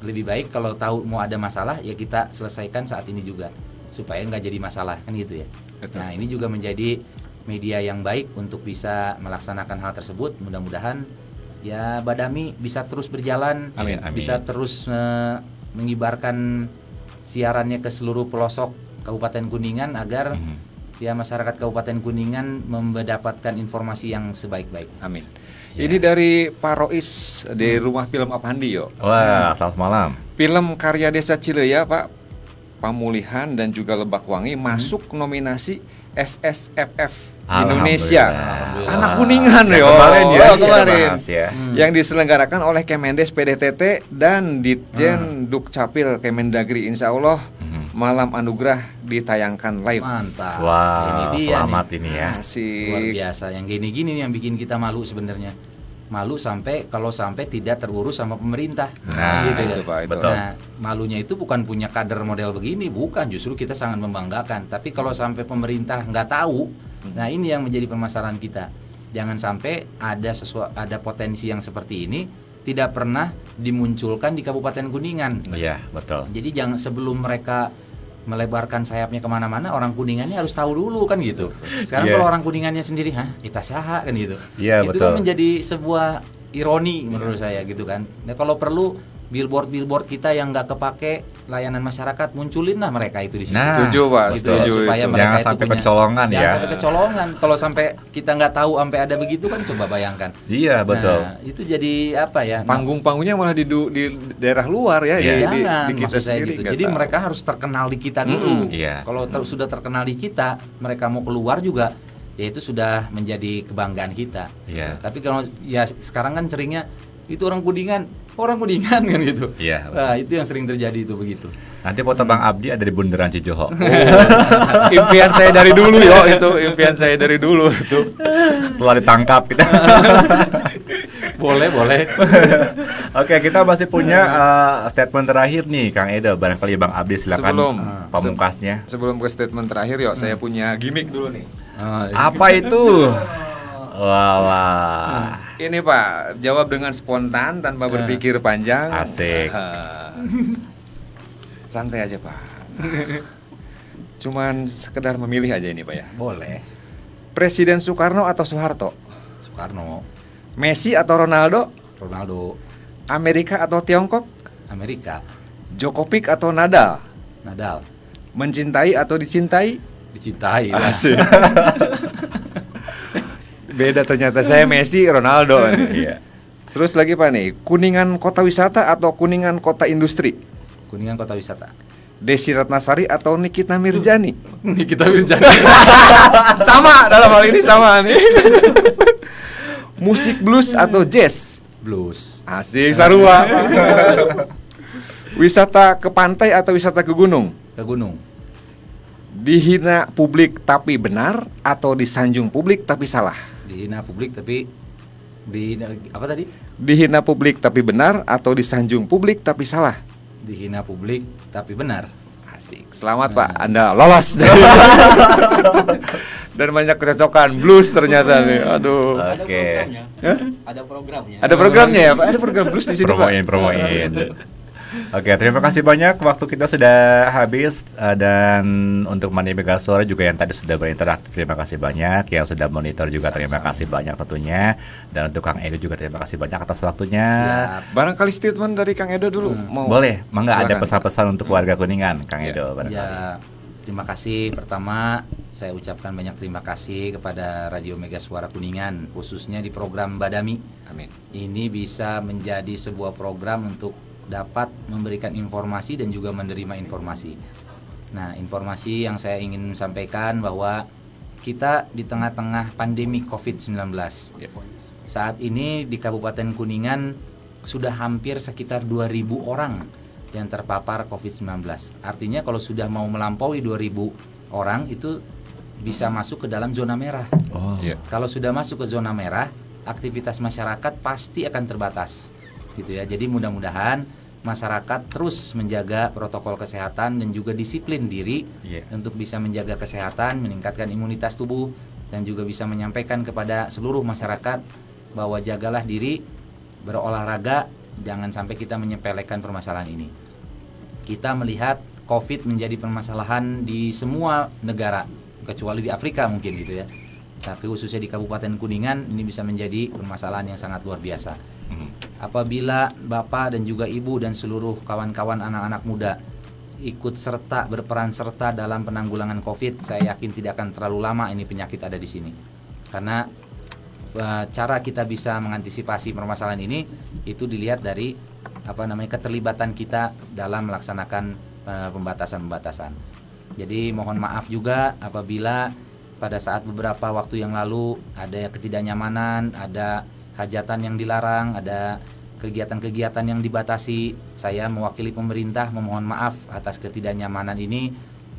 Lebih baik kalau tahu mau ada masalah ya kita selesaikan saat ini juga supaya nggak jadi masalah, kan gitu ya. Betul. Nah, ini juga menjadi media yang baik untuk bisa melaksanakan hal tersebut. Mudah-mudahan ya Badami bisa terus berjalan, Amin. bisa terus mengibarkan siarannya ke seluruh pelosok Kabupaten Kuningan agar ya masyarakat Kabupaten Kuningan mendapatkan informasi yang sebaik-baik. Amin. Ini dari Pak Rois di Rumah Film Apandi yo. Wah, selamat malam. Film karya Desa Cileya Pak, Pamulihan dan juga Lebakwangi masuk nominasi SSFF Indonesia. Alhamdulillah. Anak Kuningan Yang yo. kemarin ya, Oh, kemarin. bahas ya. Yang diselenggarakan oleh Kemendes PDTT dan Ditjen Dukcapil Kemendagri. Insya Allah malam anugerah ditayangkan live. Mantap. Wah, Ini dia selamat nih. ini ya. Luar Asik. biasa. Yang gini-gini nih yang bikin kita malu sebenarnya. Malu sampai kalau sampai tidak terurus sama pemerintah. Nah, gitu itu, ya. Pak, itu. Betul. Nah, malunya itu bukan punya kader model begini, bukan. Justru kita sangat membanggakan. Tapi kalau sampai pemerintah nggak tahu, nah ini yang menjadi permasalahan kita. Jangan sampai ada potensi yang seperti ini tidak pernah dimunculkan di Kabupaten Kuningan. Iya, betul. Jadi jangan sebelum mereka melebarkan sayapnya kemana-mana, orang Kuningannya harus tahu dulu kan gitu. Sekarang Iya. kalau orang Kuningannya sendiri, kita saha kan gitu. Iya, Itu betul. kan menjadi sebuah ironi menurut saya gitu kan. Nah, kalau perlu billboard kita yang nggak kepake layanan masyarakat, munculin lah mereka itu di situ. Nah, Setuju, Pak. Gitu ya, Setuju supaya itu. mereka Jangan itu sampai punya- kecolongan jangan ya. sampai kecolongan. Kalau sampai kita nggak tahu sampai ada begitu kan, coba bayangkan. Iya, betul. Nah, itu jadi apa ya? Panggung-panggungnya malah di daerah luar ya, Iya. Jangan, di kita maksud saya sendiri. gitu. nggak Jadi tahu. mereka harus terkenal di kita dulu. Iya. Kalau sudah terkenal di kita, mereka mau keluar juga, ya itu sudah menjadi kebanggaan kita. Iya. Tapi kalau ya sekarang kan seringnya itu orang Kuningan kan gitu. Iya. Nah, itu yang sering terjadi itu begitu. Nanti foto Bang Abdi ada di Bundaran Cijoho. Impian saya dari dulu yo itu, impian saya dari dulu itu. Setelah ditangkap kita. Boleh. Oke, kita masih punya statement terakhir nih, Kang Edo. Barangkali Bang Abdi silakan pamungkasnya. Sebelum ke statement terakhir yo, saya punya gimmick dulu nih. Apa itu? Walah. Ini Pak, jawab dengan spontan tanpa berpikir panjang. Asik. Santai aja Pak. Cuman sekedar memilih aja ini Pak ya. Boleh. Presiden Soekarno atau Soeharto? Soekarno, Messi atau Ronaldo? Ronaldo, Amerika atau Tiongkok? Amerika, Djokovic atau Nadal? Nadal, Mencintai atau dicintai? dicintai. lah. Asik. Beda ternyata, saya Messi, Ronaldo nih. Iya. Terus lagi Pak nih, Kuningan kota wisata atau Kuningan kota industri? Kuningan kota wisata. Desi Ratnasari atau Nikita Mirjani? Ini kita berjalan. Sama, dalam hal ini sama nih. Musik blues atau jazz? Blues, Asik, sarua. Wisata ke pantai atau wisata ke gunung? ke gunung, Dihina publik tapi benar atau disanjung publik tapi salah? dihina publik tapi apa tadi? Dihina publik tapi benar atau disanjung publik tapi salah? Dihina publik tapi benar. Asik, selamat Pak, Anda lolos. Dan banyak kecocokan blues ternyata nih. Aduh. Oke. Ada programnya. Ada programnya ya Pak? Ada program blues di sini Pak. Promoin. Oke, terima kasih banyak. Waktu kita sudah habis dan untuk Mani Mega Suara juga yang tadi sudah berinteraksi, terima kasih banyak. Yang sudah monitor juga terima kasih banyak tentunya. Dan untuk Kang Edo juga terima kasih banyak atas waktunya. Siap. Barangkali statement dari Kang Edo dulu mau. Boleh, mangga ada Silakan. pesan-pesan untuk warga Kuningan, Kang Ya. Edo barangkali. Ya, terima kasih. Pertama, saya ucapkan banyak terima kasih kepada Radio Mega Suara Kuningan, khususnya di program Badami. Amin. Ini bisa menjadi sebuah program untuk dapat memberikan informasi dan juga menerima informasi. Nah, informasi yang saya ingin sampaikan bahwa kita di tengah-tengah pandemi COVID-19. Ya. Saat ini di Kabupaten Kuningan sudah hampir sekitar 2.000 orang yang terpapar COVID-19. Artinya kalau sudah mau melampaui 2.000 orang itu bisa masuk ke dalam zona merah. Oh. Ya. Kalau sudah masuk ke zona merah, aktivitas masyarakat pasti akan terbatas, gitu ya. Jadi mudah-mudahan masyarakat terus menjaga protokol kesehatan dan juga disiplin diri untuk bisa menjaga kesehatan, meningkatkan imunitas tubuh, dan juga bisa menyampaikan kepada seluruh masyarakat bahwa jagalah diri, berolahraga, jangan sampai kita menyepelekan permasalahan ini. Kita melihat COVID menjadi permasalahan di semua negara, kecuali di Afrika mungkin gitu ya. Tapi khususnya di Kabupaten Kuningan ini bisa menjadi permasalahan yang sangat luar biasa. Apabila Bapak dan juga Ibu dan seluruh kawan-kawan anak-anak muda ikut serta, berperan serta dalam penanggulangan COVID, saya yakin tidak akan terlalu lama ini penyakit ada di sini. Karena cara kita bisa mengantisipasi permasalahan ini itu dilihat dari keterlibatan kita dalam melaksanakan pembatasan-pembatasan. Jadi mohon maaf juga apabila pada saat beberapa waktu yang lalu ada ketidaknyamanan, ada hajatan yang dilarang, ada kegiatan-kegiatan yang dibatasi. Saya mewakili pemerintah memohon maaf atas ketidaknyamanan ini.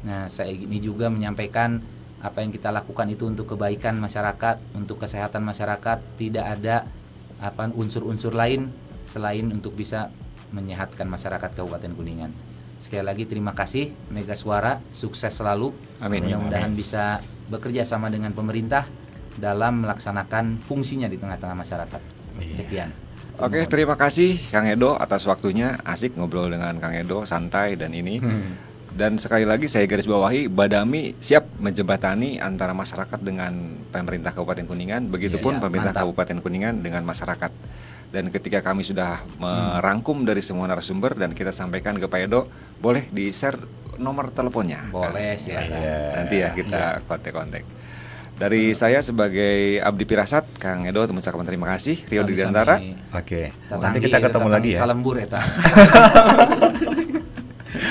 Nah, saya ini juga menyampaikan apa yang kita lakukan itu untuk kebaikan masyarakat, untuk kesehatan masyarakat, tidak ada unsur-unsur lain selain untuk bisa menyehatkan masyarakat Kabupaten Kuningan. Sekali lagi terima kasih Mega Suara, sukses selalu. Amin. Mudah-mudahan bisa bekerja sama dengan pemerintah dalam melaksanakan fungsinya di tengah-tengah masyarakat. Sekian. Oke, terima kasih Kang Edo atas waktunya. Asik ngobrol dengan Kang Edo, santai dan ini. Dan sekali lagi saya garis bawahi, Badami siap menjembatani antara masyarakat dengan pemerintah Kabupaten Kuningan, begitupun pemerintah mantap. Kabupaten Kuningan dengan masyarakat. Dan ketika kami sudah merangkum dari semua narasumber dan kita sampaikan ke Pak Edo, boleh di-share nomor teleponnya. Boleh, silakan. Nanti ya kita kontak-kontak. Dari saya sebagai Abdi Pirasat, Kang Edo mengucapkan terima kasih. Rio Digantara. Oke. Nanti kita ketemu lagi ya. Salembur eta.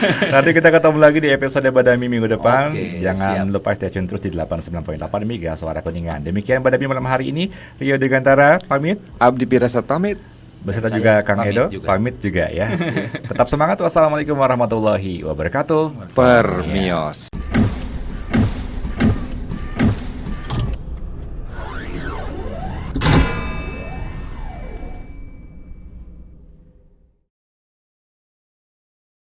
Nanti kita ketemu lagi di episode Badami minggu depan. Oke, Jangan lupa stay tune terus di 89.8 Mega Suara Kuningan. Demikian Badami malam hari ini. Rio Digantara pamit. Abdi Pirasat pamit. Beserta Saya juga Kang pamit Edo juga. pamit juga ya. Tetap semangat. Wassalamualaikum warahmatullahi wabarakatuh. Permios.